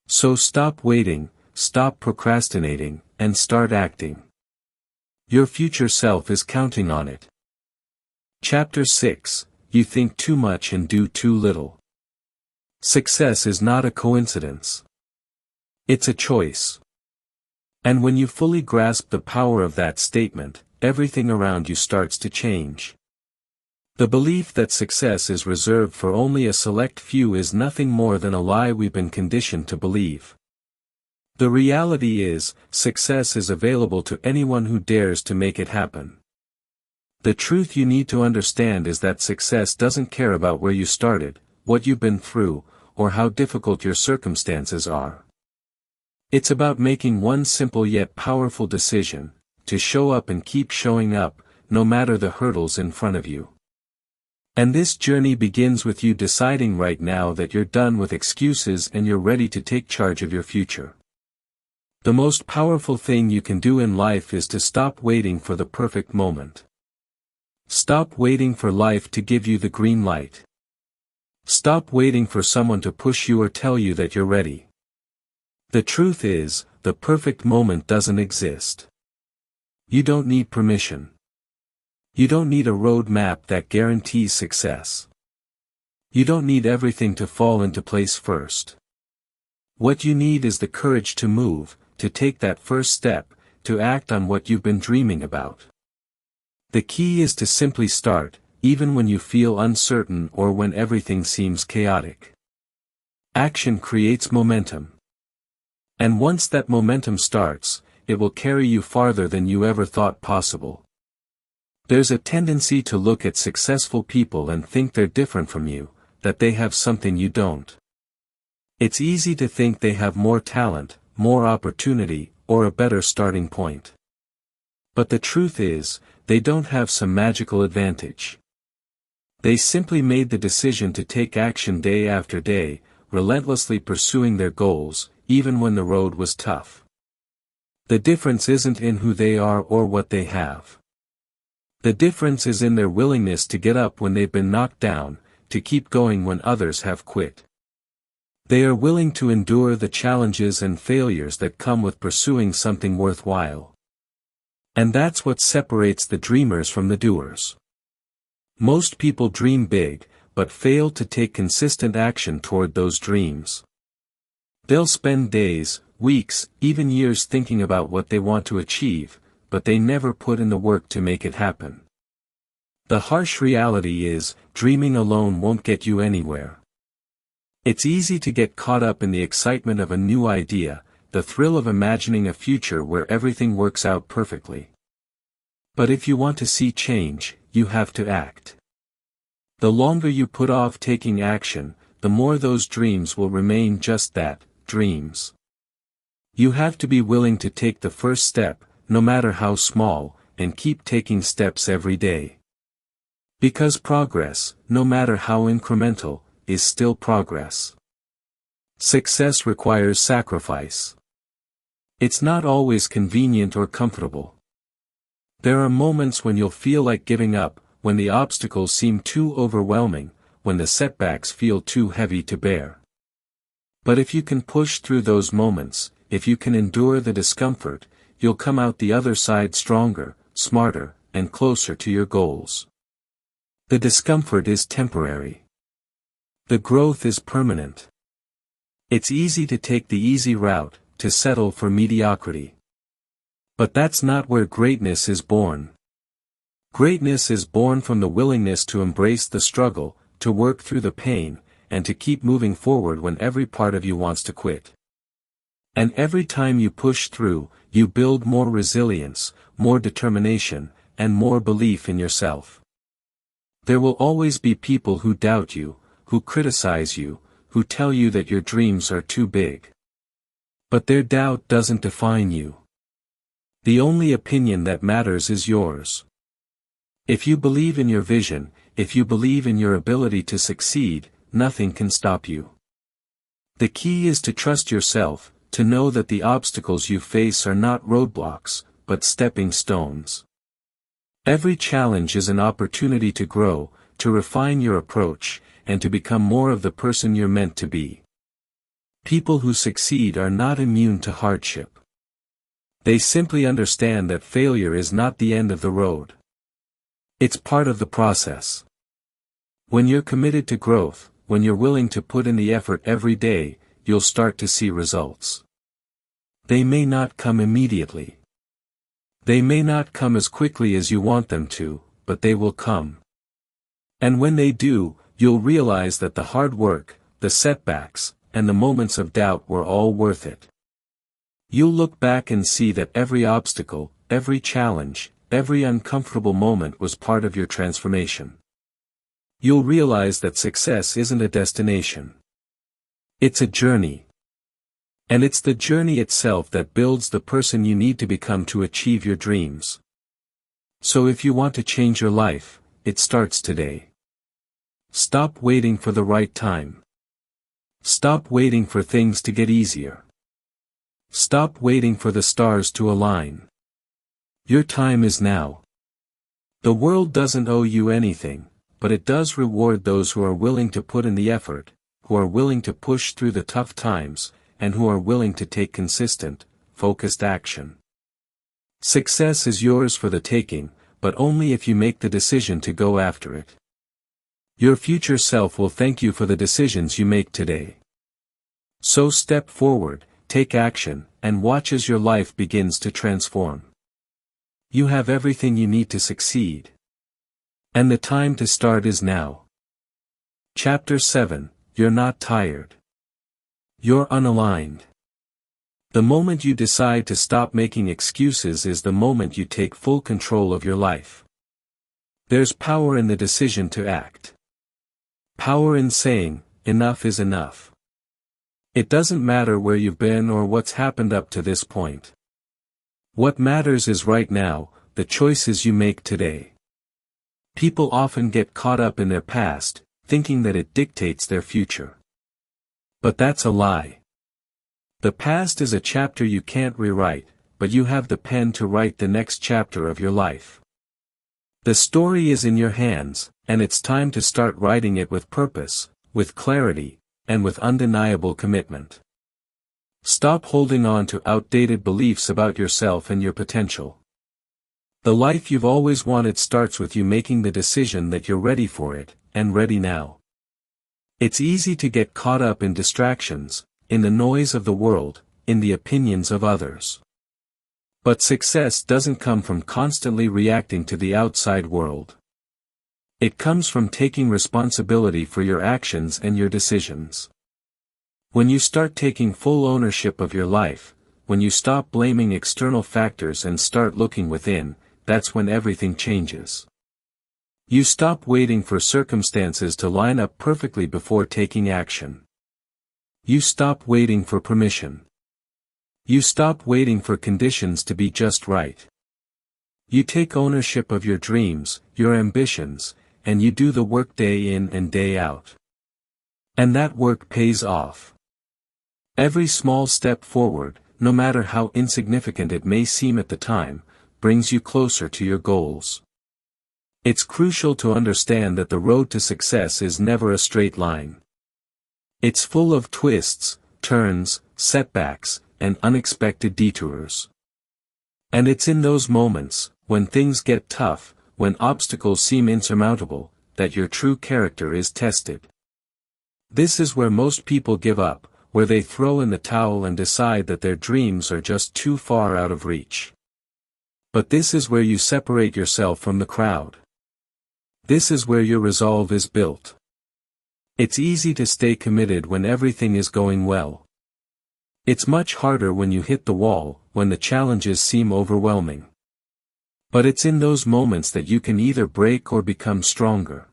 Speaker 1: So stop waiting, stop procrastinating, and start acting. Your future self is counting on it. Chapter 6: You think too much and do too little. Success is not a coincidence. It's a choice. And when you fully grasp the power of that statement, everything around you starts to change. The belief that success is reserved for only a select few is nothing more than a lie we've been conditioned to believe. The reality is, success is available to anyone who dares to make it happen. The truth you need to understand is that success doesn't care about where you started, what you've been through, or how difficult your circumstances are. It's about making one simple yet powerful decision, to show up and keep showing up, no matter the hurdles in front of you. And this journey begins with you deciding right now that you're done with excuses and you're ready to take charge of your future. The most powerful thing you can do in life is to stop waiting for the perfect moment. Stop waiting for life to give you the green light. Stop waiting for someone to push you or tell you that you're ready. The truth is, the perfect moment doesn't exist. You don't need permission. You don't need a road map that guarantees success. You don't need everything to fall into place first. What you need is the courage to move, to take that first step, to act on what you've been dreaming about. The key is to simply start, even when you feel uncertain or when everything seems chaotic. Action creates momentum. And once that momentum starts, it will carry you farther than you ever thought possible. There's a tendency to look at successful people and think they're different from you, that they have something you don't. It's easy to think they have more talent, more opportunity, or a better starting point. But the truth is, they don't have some magical advantage. They simply made the decision to take action day after day, relentlessly pursuing their goals, even when the road was tough. The difference isn't in who they are or what they have. The difference is in their willingness to get up when they've been knocked down, to keep going when others have quit. They are willing to endure the challenges and failures that come with pursuing something worthwhile. And that's what separates the dreamers from the doers. Most people dream big, but fail to take consistent action toward those dreams. They'll spend days, weeks, even years thinking about what they want to achieve, but they never put in the work to make it happen. The harsh reality is, dreaming alone won't get you anywhere. It's easy to get caught up in the excitement of a new idea, the thrill of imagining a future where everything works out perfectly. But if you want to see change, you have to act. The longer you put off taking action, the more those dreams will remain just that, dreams. You have to be willing to take the first step, no matter how small, and keep taking steps every day. Because progress, no matter how incremental, is still progress. Success requires sacrifice. It's not always convenient or comfortable. There are moments when you'll feel like giving up, when the obstacles seem too overwhelming, when the setbacks feel too heavy to bear. But if you can push through those moments, if you can endure the discomfort, you'll come out the other side stronger, smarter, and closer to your goals. The discomfort is temporary. The growth is permanent. It's easy to take the easy route, to settle for mediocrity. But that's not where greatness is born. Greatness is born from the willingness to embrace the struggle, to work through the pain, and to keep moving forward when every part of you wants to quit. And every time you push through, you build more resilience, more determination, and more belief in yourself. There will always be people who doubt you, who criticize you, who tell you that your dreams are too big. But their doubt doesn't define you. The only opinion that matters is yours. If you believe in your vision, if you believe in your ability to succeed, nothing can stop you. The key is to trust yourself, to know that the obstacles you face are not roadblocks, but stepping stones. Every challenge is an opportunity to grow, to refine your approach, and to become more of the person you're meant to be. People who succeed are not immune to hardship. They simply understand that failure is not the end of the road. It's part of the process. When you're committed to growth, when you're willing to put in the effort every day, you'll start to see results. They may not come immediately. They may not come as quickly as you want them to, but they will come. And when they do, you'll realize that the hard work, the setbacks, and the moments of doubt were all worth it. You'll look back and see that every obstacle, every challenge, every uncomfortable moment was part of your transformation. You'll realize that success isn't a destination. It's a journey. And it's the journey itself that builds the person you need to become to achieve your dreams. So if you want to change your life, it starts today. Stop waiting for the right time. Stop waiting for things to get easier. Stop waiting for the stars to align. Your time is now. The world doesn't owe you anything, but it does reward those who are willing to put in the effort, who are willing to push through the tough times, and who are willing to take consistent, focused action. Success is yours for the taking, but only if you make the decision to go after it. Your future self will thank you for the decisions you make today. So step forward, take action, and watch as your life begins to transform. You have everything you need to succeed. And the time to start is now. Chapter 7, You're not tired. You're unaligned. The moment you decide to stop making excuses is the moment you take full control of your life. There's power in the decision to act. Power in saying, enough is enough. It doesn't matter where you've been or what's happened up to this point. What matters is right now, the choices you make today. People often get caught up in their past, thinking that it dictates their future. But that's a lie. The past is a chapter you can't rewrite, but you have the pen to write the next chapter of your life. The story is in your hands, and it's time to start writing it with purpose, with clarity, and with undeniable commitment. Stop holding on to outdated beliefs about yourself and your potential. The life you've always wanted starts with you making the decision that you're ready for it, and ready now. It's easy to get caught up in distractions, in the noise of the world, in the opinions of others. But success doesn't come from constantly reacting to the outside world. It comes from taking responsibility for your actions and your decisions. When you start taking full ownership of your life, when you stop blaming external factors and start looking within, that's when everything changes. You stop waiting for circumstances to line up perfectly before taking action. You stop waiting for permission. You stop waiting for conditions to be just right. You take ownership of your dreams, your ambitions, and you do the work day in and day out. And that work pays off. Every small step forward, no matter how insignificant it may seem at the time, brings you closer to your goals. It's crucial to understand that the road to success is never a straight line. It's full of twists, turns, setbacks, and unexpected detours. And it's in those moments, when things get tough, when obstacles seem insurmountable, that your true character is tested. This is where most people give up, where they throw in the towel and decide that their dreams are just too far out of reach. But this is where you separate yourself from the crowd. This is where your resolve is built. It's easy to stay committed when everything is going well. It's much harder when you hit the wall, when the challenges seem overwhelming. But it's in those moments that you can either break or become stronger.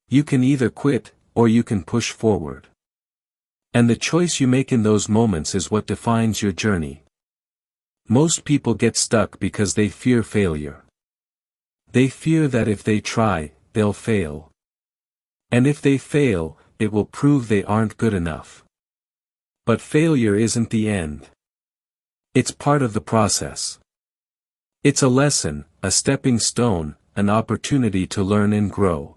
Speaker 1: You can either quit, or you can push forward. And the choice you make in those moments is what defines your journey. Most people get stuck because they fear failure. They fear that if they try, they'll fail. And if they fail, it will prove they aren't good enough. But failure isn't the end. It's part of the process. It's a lesson, a stepping stone, an opportunity to learn and grow.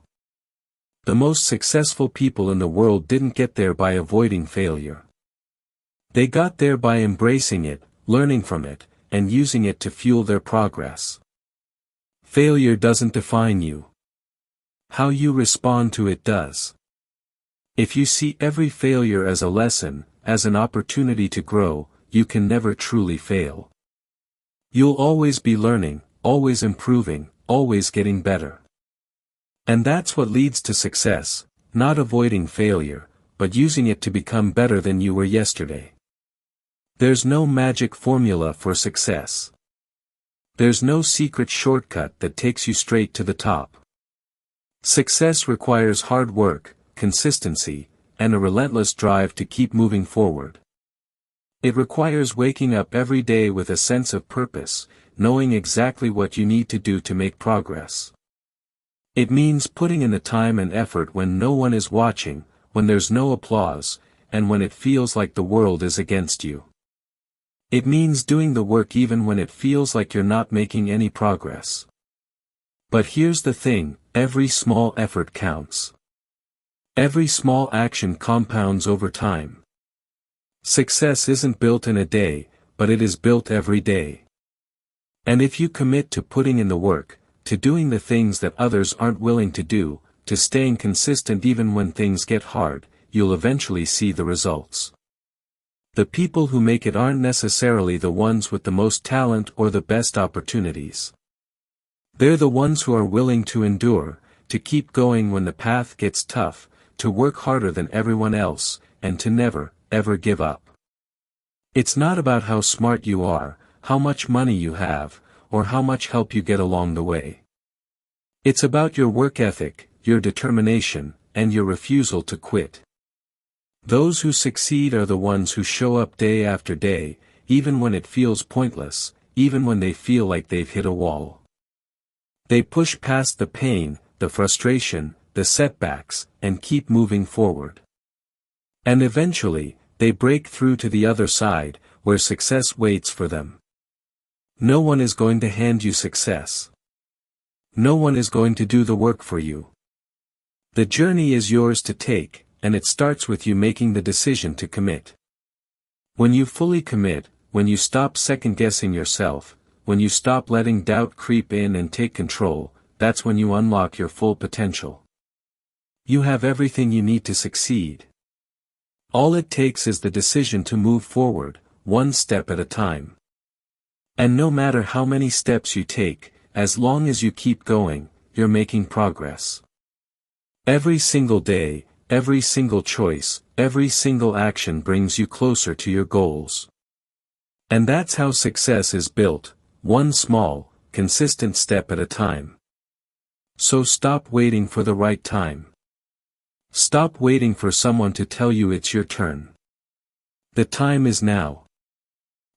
Speaker 1: The most successful people in the world didn't get there by avoiding failure. They got there by embracing it, learning from it, and using it to fuel their progress. Failure doesn't define you. How you respond to it does. If you see every failure as a lesson, as an opportunity to grow, you can never truly fail. You'll always be learning, always improving, always getting better. And that's what leads to success, not avoiding failure, but using it to become better than you were yesterday. There's no magic formula for success. There's no secret shortcut that takes you straight to the top. Success requires hard work, consistency, and a relentless drive to keep moving forward. It requires waking up every day with a sense of purpose, knowing exactly what you need to do to make progress. It means putting in the time and effort when no one is watching, when there's no applause, and when it feels like the world is against you. It means doing the work even when it feels like you're not making any progress. But here's the thing, every small effort counts. Every small action compounds over time. Success isn't built in a day, but it is built every day. And if you commit to putting in the work, to doing the things that others aren't willing to do, to staying consistent even when things get hard, you'll eventually see the results. The people who make it aren't necessarily the ones with the most talent or the best opportunities. They're the ones who are willing to endure, to keep going when the path gets tough, to work harder than everyone else, and to never, ever give up. It's not about how smart you are, how much money you have, or how much help you get along the way. It's about your work ethic, your determination, and your refusal to quit. Those who succeed are the ones who show up day after day, even when it feels pointless, even when they feel like they've hit a wall. They push past the pain, the frustration, the setbacks, and keep moving forward. And eventually, they break through to the other side, where success waits for them. No one is going to hand you success. No one is going to do the work for you. The journey is yours to take, and it starts with you making the decision to commit. When you fully commit, when you stop second-guessing yourself, when you stop letting doubt creep in and take control, that's when you unlock your full potential. You have everything you need to succeed. All it takes is the decision to move forward, one step at a time. And no matter how many steps you take, as long as you keep going, you're making progress. Every single day, every single choice, every single action brings you closer to your goals. And that's how success is built, one small, consistent step at a time. So stop waiting for the right time. Stop waiting for someone to tell you it's your turn. The time is now.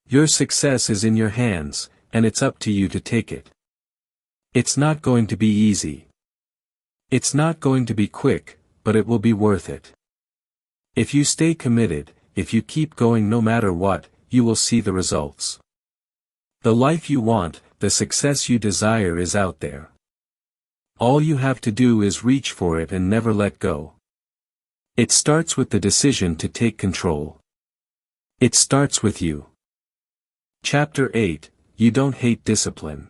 Speaker 1: Your success is in your hands, and it's up to you to take it. It's not going to be easy. It's not going to be quick, but it will be worth it. If you stay committed, if you keep going no matter what, you will see the results. The life you want, the success you desire is out there. All you have to do is reach for it and never let go. It starts with the decision to take control. It starts with you. Chapter 8, You don't hate discipline.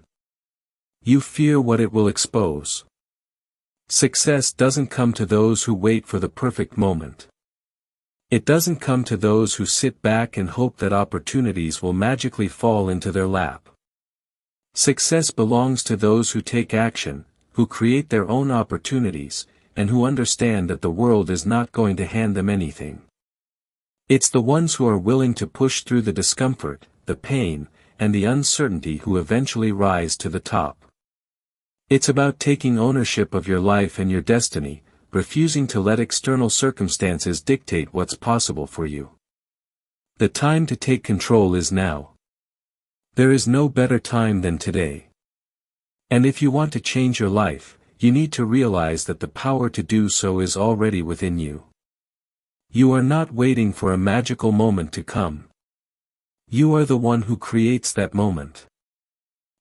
Speaker 1: You fear what it will expose. Success doesn't come to those who wait for the perfect moment. It doesn't come to those who sit back and hope that opportunities will magically fall into their lap. Success belongs to those who take action, who create their own opportunities, and who understand that the world is not going to hand them anything. It's the ones who are willing to push through the discomfort, the pain, and the uncertainty who eventually rise to the top. It's about taking ownership of your life and your destiny, refusing to let external circumstances dictate what's possible for you. The time to take control is now. There is no better time than today. And if you want to change your life, you need to realize that the power to do so is already within you. You are not waiting for a magical moment to come. You are the one who creates that moment.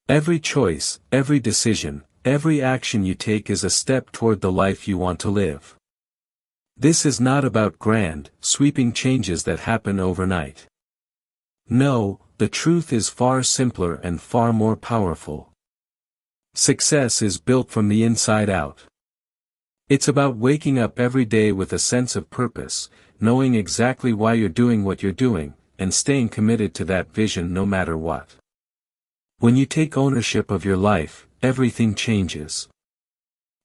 Speaker 1: Every choice, every decision, every action you take is a step toward the life you want to live. This is not about grand, sweeping changes that happen overnight. No, the truth is far simpler and far more powerful. Success is built from the inside out. It's about waking up every day with a sense of purpose, knowing exactly why you're doing what you're doing, and staying committed to that vision no matter what. When you take ownership of your life, everything changes.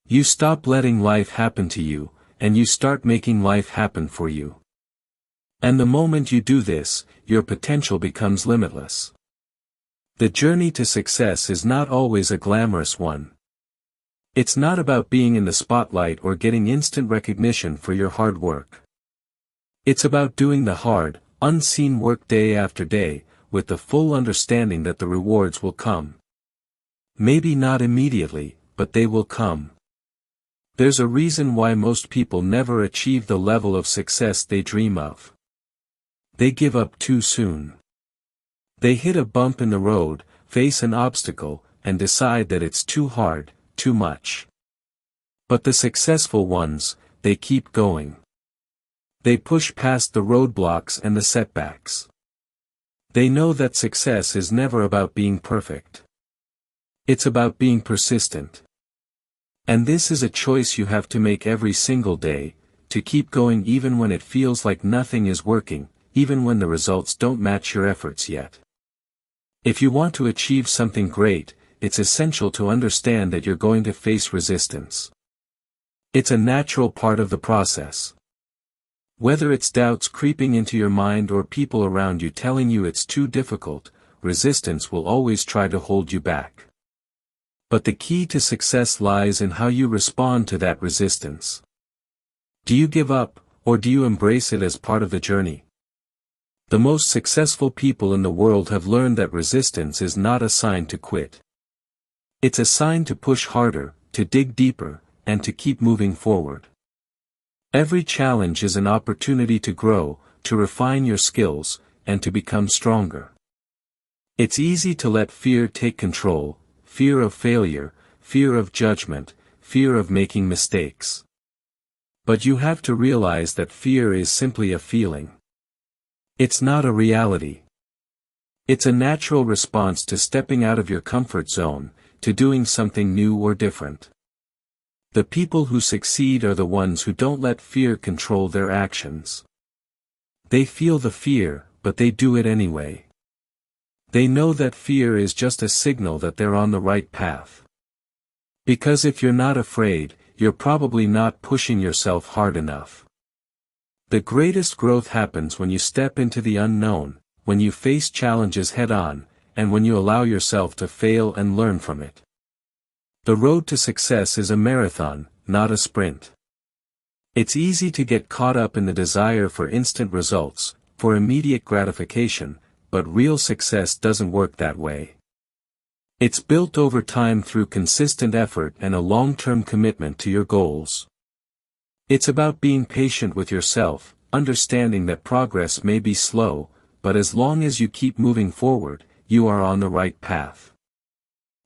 Speaker 1: You stop letting life happen to you, and you start making life happen for you. And the moment you do this, your potential becomes limitless. The journey to success is not always a glamorous one. It's not about being in the spotlight or getting instant recognition for your hard work. It's about doing the hard, unseen work day after day, with the full understanding that the rewards will come. Maybe not immediately, but they will come. There's a reason why most people never achieve the level of success they dream of. They give up too soon. They hit a bump in the road, face an obstacle, and decide that it's too hard, too much. But the successful ones, they keep going. They push past the roadblocks and the setbacks. They know that success is never about being perfect. It's about being persistent. And this is a choice you have to make every single day, to keep going even when it feels like nothing is working, even when the results don't match your efforts yet. If you want to achieve something great, it's essential to understand that you're going to face resistance. It's a natural part of the process. Whether it's doubts creeping into your mind or people around you telling you it's too difficult, resistance will always try to hold you back. But the key to success lies in how you respond to that resistance. Do you give up, or do you embrace it as part of the journey? The most successful people in the world have learned that resistance is not a sign to quit. It's a sign to push harder, to dig deeper, and to keep moving forward. Every challenge is an opportunity to grow, to refine your skills, and to become stronger. It's easy to let fear take control, fear of failure, fear of judgment, fear of making mistakes. But you have to realize that fear is simply a feeling. It's not a reality. It's a natural response to stepping out of your comfort zone, to doing something new or different. The people who succeed are the ones who don't let fear control their actions. They feel the fear, but they do it anyway. They know that fear is just a signal that they're on the right path. Because if you're not afraid, you're probably not pushing yourself hard enough. The greatest growth happens when you step into the unknown, when you face challenges head-on, and when you allow yourself to fail and learn from it. The road to success is a marathon, not a sprint. It's easy to get caught up in the desire for instant results, for immediate gratification, but real success doesn't work that way. It's built over time through consistent effort and a long-term commitment to your goals. It's about being patient with yourself, understanding that progress may be slow, but as long as you keep moving forward, you are on the right path.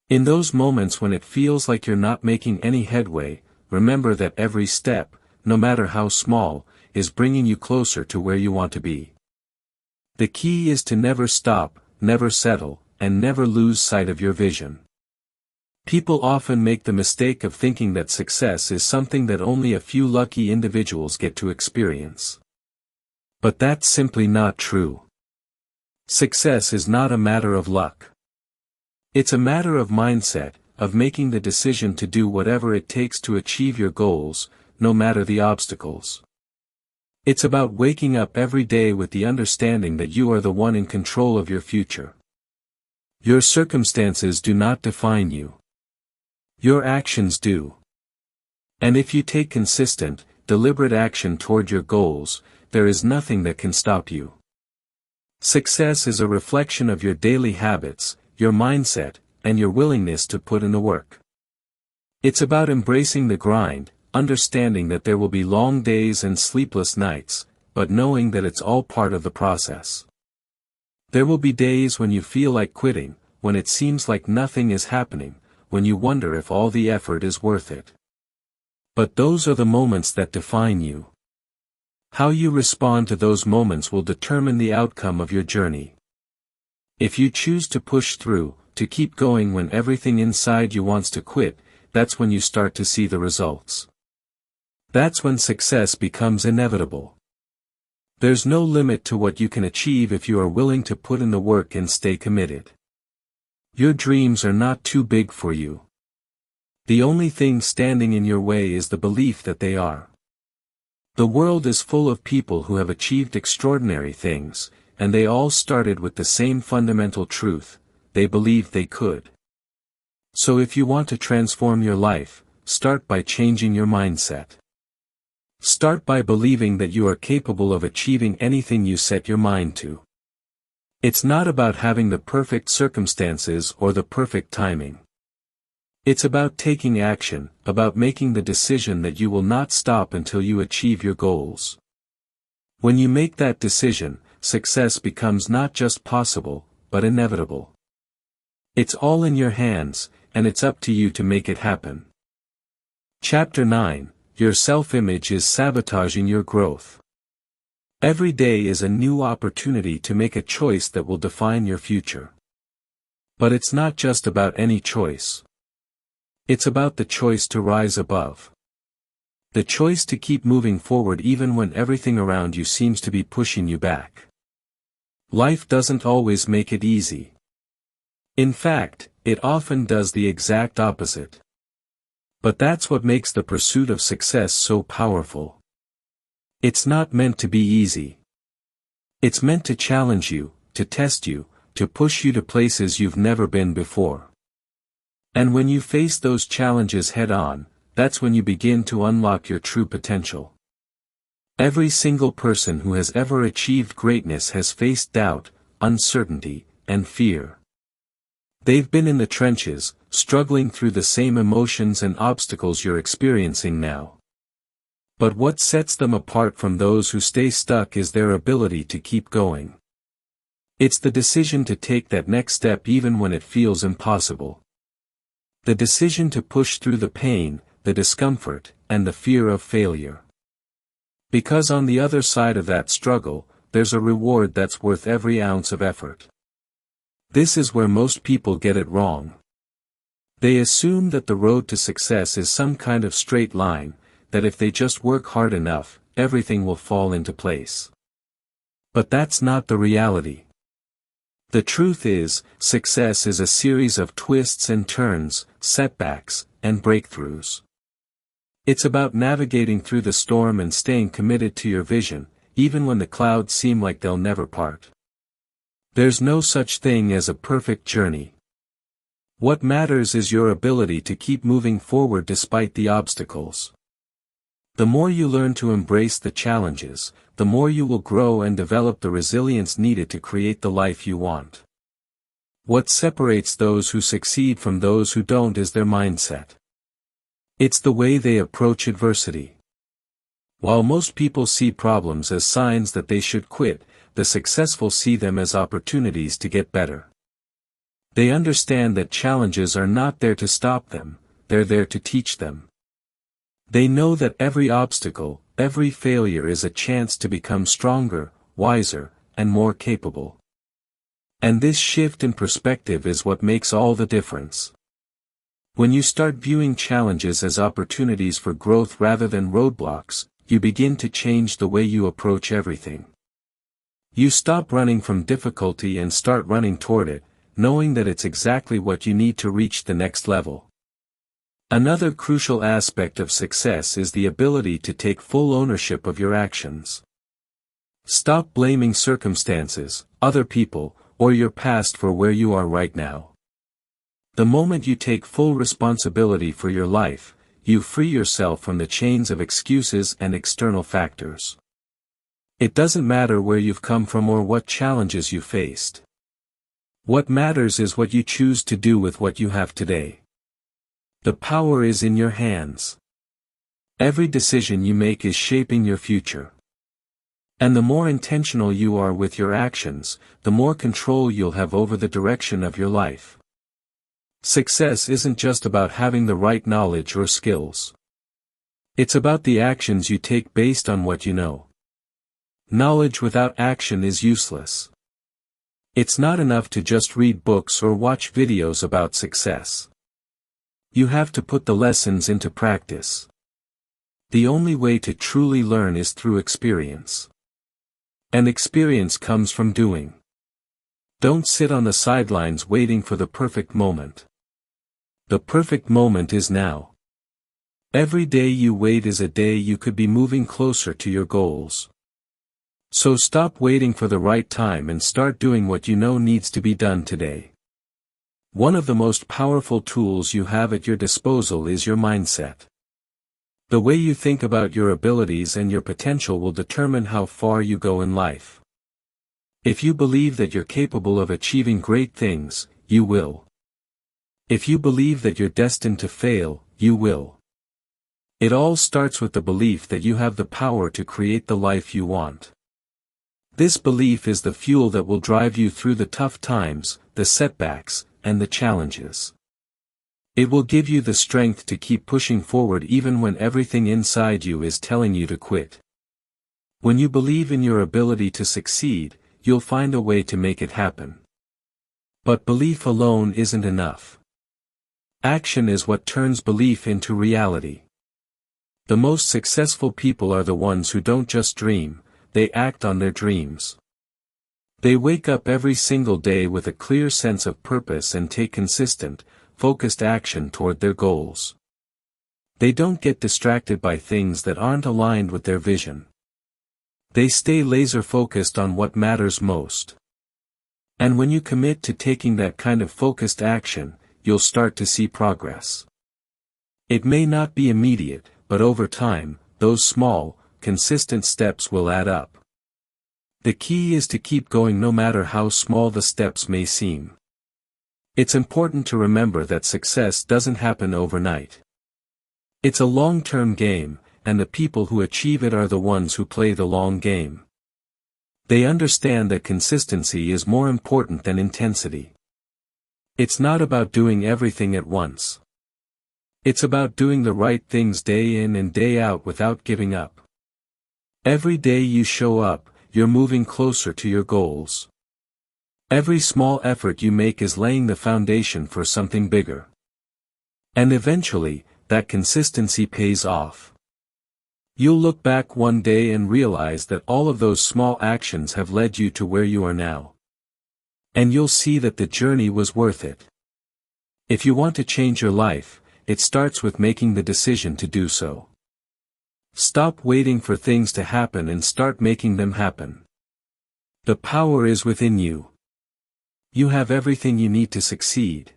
Speaker 1: In those moments when it feels like you're not making any headway, remember that every step, no matter how small, is bringing you closer to where you want to be. The key is to never stop, never settle, and never lose sight of your vision. People often make the mistake of thinking that success is something that only a few lucky individuals get to experience. But that's simply not true. Success is not a matter of luck. It's a matter of mindset, of making the decision to do whatever it takes to achieve your goals, no matter the obstacles. It's about waking up every day with the understanding that you are the one in control of your future. Your circumstances do not define you. Your actions do. And if you take consistent, deliberate action toward your goals, there is nothing that can stop you. Success is a reflection of your daily habits, your mindset, and your willingness to put in the work. It's about embracing the grind, understanding that there will be long days and sleepless nights, but knowing that it's all part of the process. There will be days when you feel like quitting, when it seems like nothing is happening, when you wonder if all the effort is worth it. But those are the moments that define you. How you respond to those moments will determine the outcome of your journey. If you choose to push through, to keep going when everything inside you wants to quit, that's when you start to see the results. That's when success becomes inevitable. There's no limit to what you can achieve if you are willing to put in the work and stay committed. Your dreams are not too big for you. The only thing standing in your way is the belief that they are. The world is full of people who have achieved extraordinary things, and they all started with the same fundamental truth: they believed they could. So if you want to transform your life, start by changing your mindset. Start by believing that you are capable of achieving anything you set your mind to. It's not about having the perfect circumstances or the perfect timing. It's about taking action, about making the decision that you will not stop until you achieve your goals. When you make that decision, success becomes not just possible, but inevitable. It's all in your hands, and it's up to you to make it happen. Chapter 9: Your self-image is sabotaging your growth. Every day is a new opportunity to make a choice that will define your future. But it's not just about any choice. It's about the choice to rise above. The choice to keep moving forward even when everything around you seems to be pushing you back. Life doesn't always make it easy. In fact, it often does the exact opposite. But that's what makes the pursuit of success so powerful. It's not meant to be easy. It's meant to challenge you, to test you, to push you to places you've never been before. And when you face those challenges head-on, that's when you begin to unlock your true potential. Every single person who has ever achieved greatness has faced doubt, uncertainty, and fear. They've been in the trenches, struggling through the same emotions and obstacles you're experiencing now. But what sets them apart from those who stay stuck is their ability to keep going. It's the decision to take that next step even when it feels impossible. The decision to push through the pain, the discomfort, and the fear of failure. Because on the other side of that struggle, there's a reward that's worth every ounce of effort. This is where most people get it wrong. They assume that the road to success is some kind of straight line, that if they just work hard enough, everything will fall into place. But that's not the reality. The truth is, success is a series of twists and turns, setbacks, and breakthroughs. It's about navigating through the storm and staying committed to your vision, even when the clouds seem like they'll never part. There's no such thing as a perfect journey. What matters is your ability to keep moving forward despite the obstacles. The more you learn to embrace the challenges, the more you will grow and develop the resilience needed to create the life you want. What separates those who succeed from those who don't is their mindset. It's the way they approach adversity. While most people see problems as signs that they should quit, the successful see them as opportunities to get better. They understand that challenges are not there to stop them, they're there to teach them. They know that every obstacle, every failure is a chance to become stronger, wiser, and more capable. And this shift in perspective is what makes all the difference. When you start viewing challenges as opportunities for growth rather than roadblocks, you begin to change the way you approach everything. You stop running from difficulty and start running toward it, knowing that it's exactly what you need to reach the next level. Another crucial aspect of success is the ability to take full ownership of your actions. Stop blaming circumstances, other people, or your past for where you are right now. The moment you take full responsibility for your life, you free yourself from the chains of excuses and external factors. It doesn't matter where you've come from or what challenges you faced. What matters is what you choose to do with what you have today. The power is in your hands. Every decision you make is shaping your future. And the more intentional you are with your actions, the more control you'll have over the direction of your life. Success isn't just about having the right knowledge or skills. It's about the actions you take based on what you know. Knowledge without action is useless. It's not enough to just read books or watch videos about success. You have to put the lessons into practice. The only way to truly learn is through experience. And experience comes from doing. Don't sit on the sidelines waiting for the perfect moment. The perfect moment is now. Every day you wait is a day you could be moving closer to your goals. So stop waiting for the right time and start doing what you know needs to be done today. One of the most powerful tools you have at your disposal is your mindset. The way you think about your abilities and your potential will determine how far you go in life. If you believe that you're capable of achieving great things, you will. If you believe that you're destined to fail, you will. It all starts with the belief that you have the power to create the life you want. This belief is the fuel that will drive you through the tough times, the setbacks, and the challenges. It will give you the strength to keep pushing forward even when everything inside you is telling you to quit. When you believe in your ability to succeed, you'll find a way to make it happen. But belief alone isn't enough. Action is what turns belief into reality. The most successful people are the ones who don't just dream, they act on their dreams. They wake up every single day with a clear sense of purpose and take consistent, focused action toward their goals. They don't get distracted by things that aren't aligned with their vision. They stay laser-focused on what matters most. And when you commit to taking that kind of focused action, you'll start to see progress. It may not be immediate, but over time, those small, consistent steps will add up. The key is to keep going no matter how small the steps may seem. It's important to remember that success doesn't happen overnight. It's a long-term game, and the people who achieve it are the ones who play the long game. They understand that consistency is more important than intensity. It's not about doing everything at once. It's about doing the right things day in and day out without giving up. Every day you show up, you're moving closer to your goals. Every small effort you make is laying the foundation for something bigger. And eventually, that consistency pays off. You'll look back one day and realize that all of those small actions have led you to where you are now. And you'll see that the journey was worth it. If you want to change your life, it starts with making the decision to do so. Stop waiting for things to happen and start making them happen. The power is within you. You have everything you need to succeed.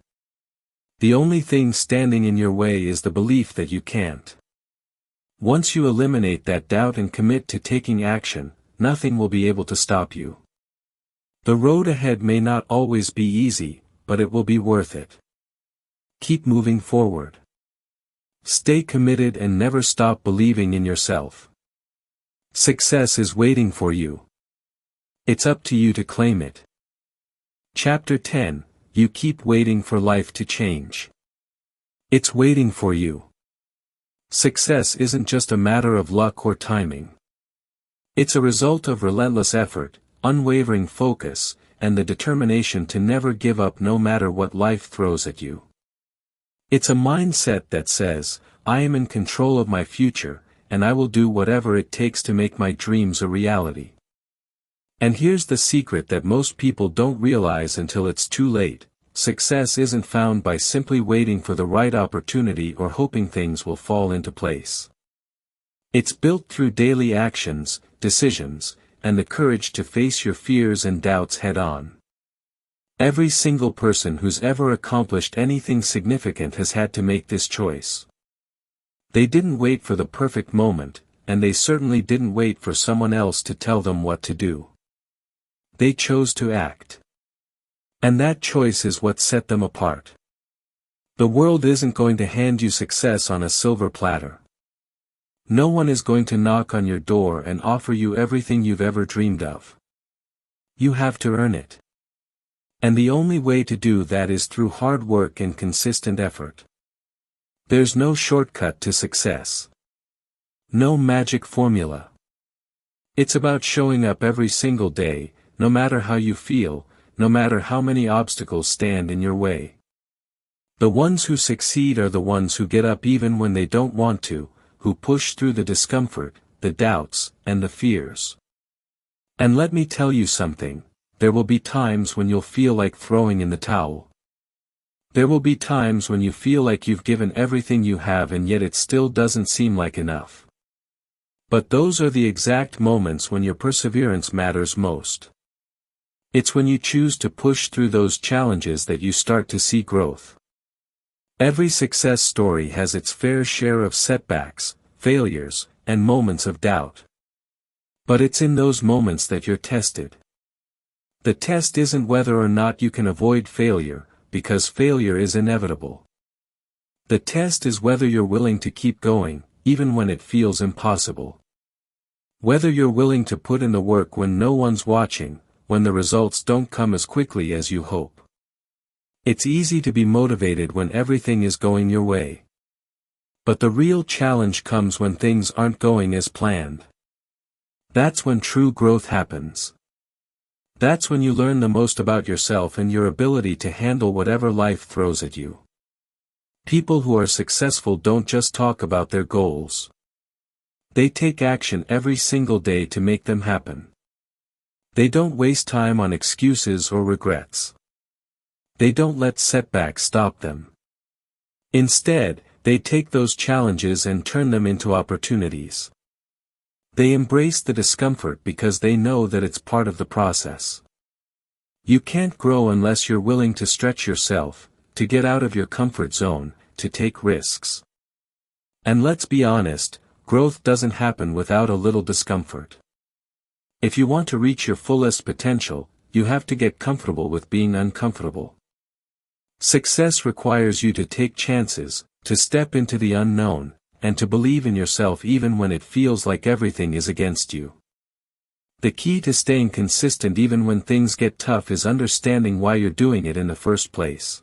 Speaker 1: The only thing standing in your way is the belief that you can't. Once you eliminate that doubt and commit to taking action, nothing will be able to stop you. The road ahead may not always be easy, but it will be worth it. Keep moving forward. Stay committed and never stop believing in yourself. Success is waiting for you. It's up to you to claim it. Chapter 10, You Keep Waiting for Life to Change. It's waiting for you. Success isn't just a matter of luck or timing. It's a result of relentless effort, unwavering focus, and the determination to never give up no matter what life throws at you. It's a mindset that says, I am in control of my future, and I will do whatever it takes to make my dreams a reality. And here's the secret that most people don't realize until it's too late: success isn't found by simply waiting for the right opportunity or hoping things will fall into place. It's built through daily actions, decisions, and the courage to face your fears and doubts head-on. Every single person who's ever accomplished anything significant has had to make this choice. They didn't wait for the perfect moment, and they certainly didn't wait for someone else to tell them what to do. They chose to act. And that choice is what set them apart. The world isn't going to hand you success on a silver platter. No one is going to knock on your door and offer you everything you've ever dreamed of. You have to earn it. And the only way to do that is through hard work and consistent effort. There's no shortcut to success. No magic formula. It's about showing up every single day, no matter how you feel, no matter how many obstacles stand in your way. The ones who succeed are the ones who get up even when they don't want to, who push through the discomfort, the doubts, and the fears. And let me tell you something, there will be times when you'll feel like throwing in the towel. There will be times when you feel like you've given everything you have and yet it still doesn't seem like enough. But those are the exact moments when your perseverance matters most. It's when you choose to push through those challenges that you start to see growth. Every success story has its fair share of setbacks, failures, and moments of doubt. But it's in those moments that you're tested. The test isn't whether or not you can avoid failure, because failure is inevitable. The test is whether you're willing to keep going, even when it feels impossible. Whether you're willing to put in the work when no one's watching, when the results don't come as quickly as you hope. It's easy to be motivated when everything is going your way. But the real challenge comes when things aren't going as planned. That's when true growth happens. That's when you learn the most about yourself and your ability to handle whatever life throws at you. People who are successful don't just talk about their goals. They take action every single day to make them happen. They don't waste time on excuses or regrets. They don't let setbacks stop them. Instead, they take those challenges and turn them into opportunities. They embrace the discomfort because they know that it's part of the process. You can't grow unless you're willing to stretch yourself, to get out of your comfort zone, to take risks. And let's be honest, growth doesn't happen without a little discomfort. If you want to reach your fullest potential, you have to get comfortable with being uncomfortable. Success requires you to take chances, to step into the unknown, and to believe in yourself even when it feels like everything is against you. The key to staying consistent even when things get tough is understanding why you're doing it in the first place.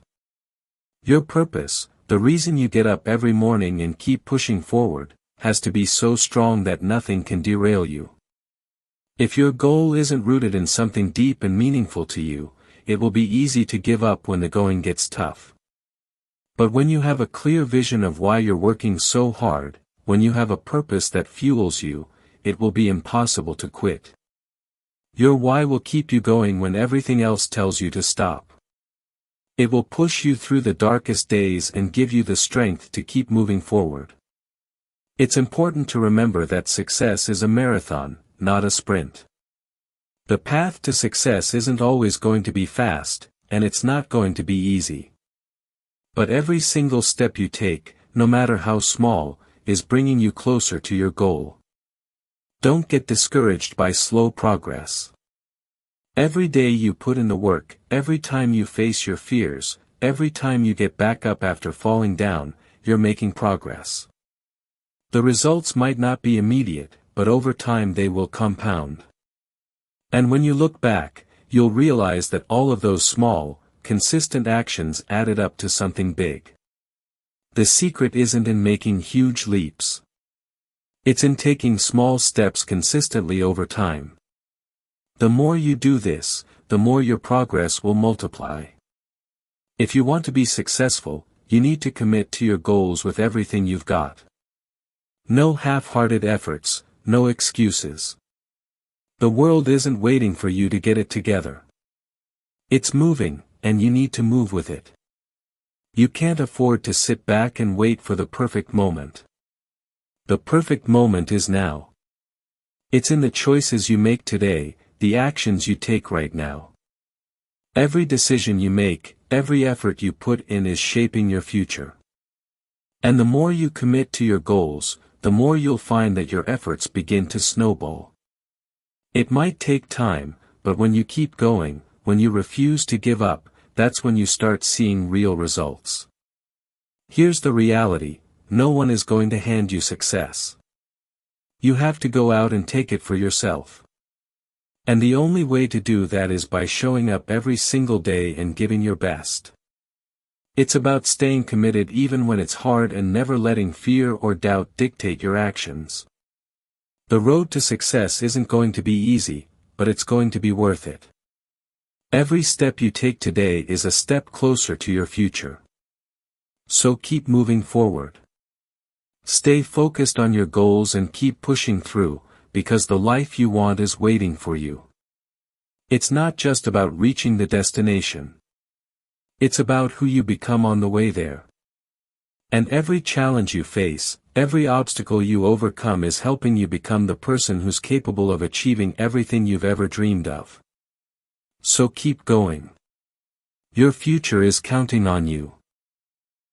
Speaker 1: Your purpose, the reason you get up every morning and keep pushing forward, has to be so strong that nothing can derail you. If your goal isn't rooted in something deep and meaningful to you, it will be easy to give up when the going gets tough. But when you have a clear vision of why you're working so hard, when you have a purpose that fuels you, it will be impossible to quit. Your why will keep you going when everything else tells you to stop. It will push you through the darkest days and give you the strength to keep moving forward. It's important to remember that success is a marathon, not a sprint. The path to success isn't always going to be fast, and it's not going to be easy. But every single step you take, no matter how small, is bringing you closer to your goal. Don't get discouraged by slow progress. Every day you put in the work, every time you face your fears, every time you get back up after falling down, you're making progress. The results might not be immediate, but over time they will compound. And when you look back, you'll realize that all of those small, consistent actions added up to something big. The secret isn't in making huge leaps. It's in taking small steps consistently over time. The more you do this, the more your progress will multiply. If you want to be successful, you need to commit to your goals with everything you've got. No half-hearted efforts, no excuses. The world isn't waiting for you to get it together. It's moving, and you need to move with it. You can't afford to sit back and wait for the perfect moment. The perfect moment is now. It's in the choices you make today, the actions you take right now. Every decision you make, every effort you put in is shaping your future. And the more you commit to your goals, the more you'll find that your efforts begin to snowball. It might take time, but when you keep going, when you refuse to give up, that's when you start seeing real results. Here's the reality: no one is going to hand you success. You have to go out and take it for yourself. And the only way to do that is by showing up every single day and giving your best. It's about staying committed even when it's hard and never letting fear or doubt dictate your actions. The road to success isn't going to be easy, but it's going to be worth it. Every step you take today is a step closer to your future. So keep moving forward. Stay focused on your goals and keep pushing through, because the life you want is waiting for you. It's not just about reaching the destination. It's about who you become on the way there. And every challenge you face, every obstacle you overcome is helping you become the person who's capable of achieving everything you've ever dreamed of. So keep going. Your future is counting on you.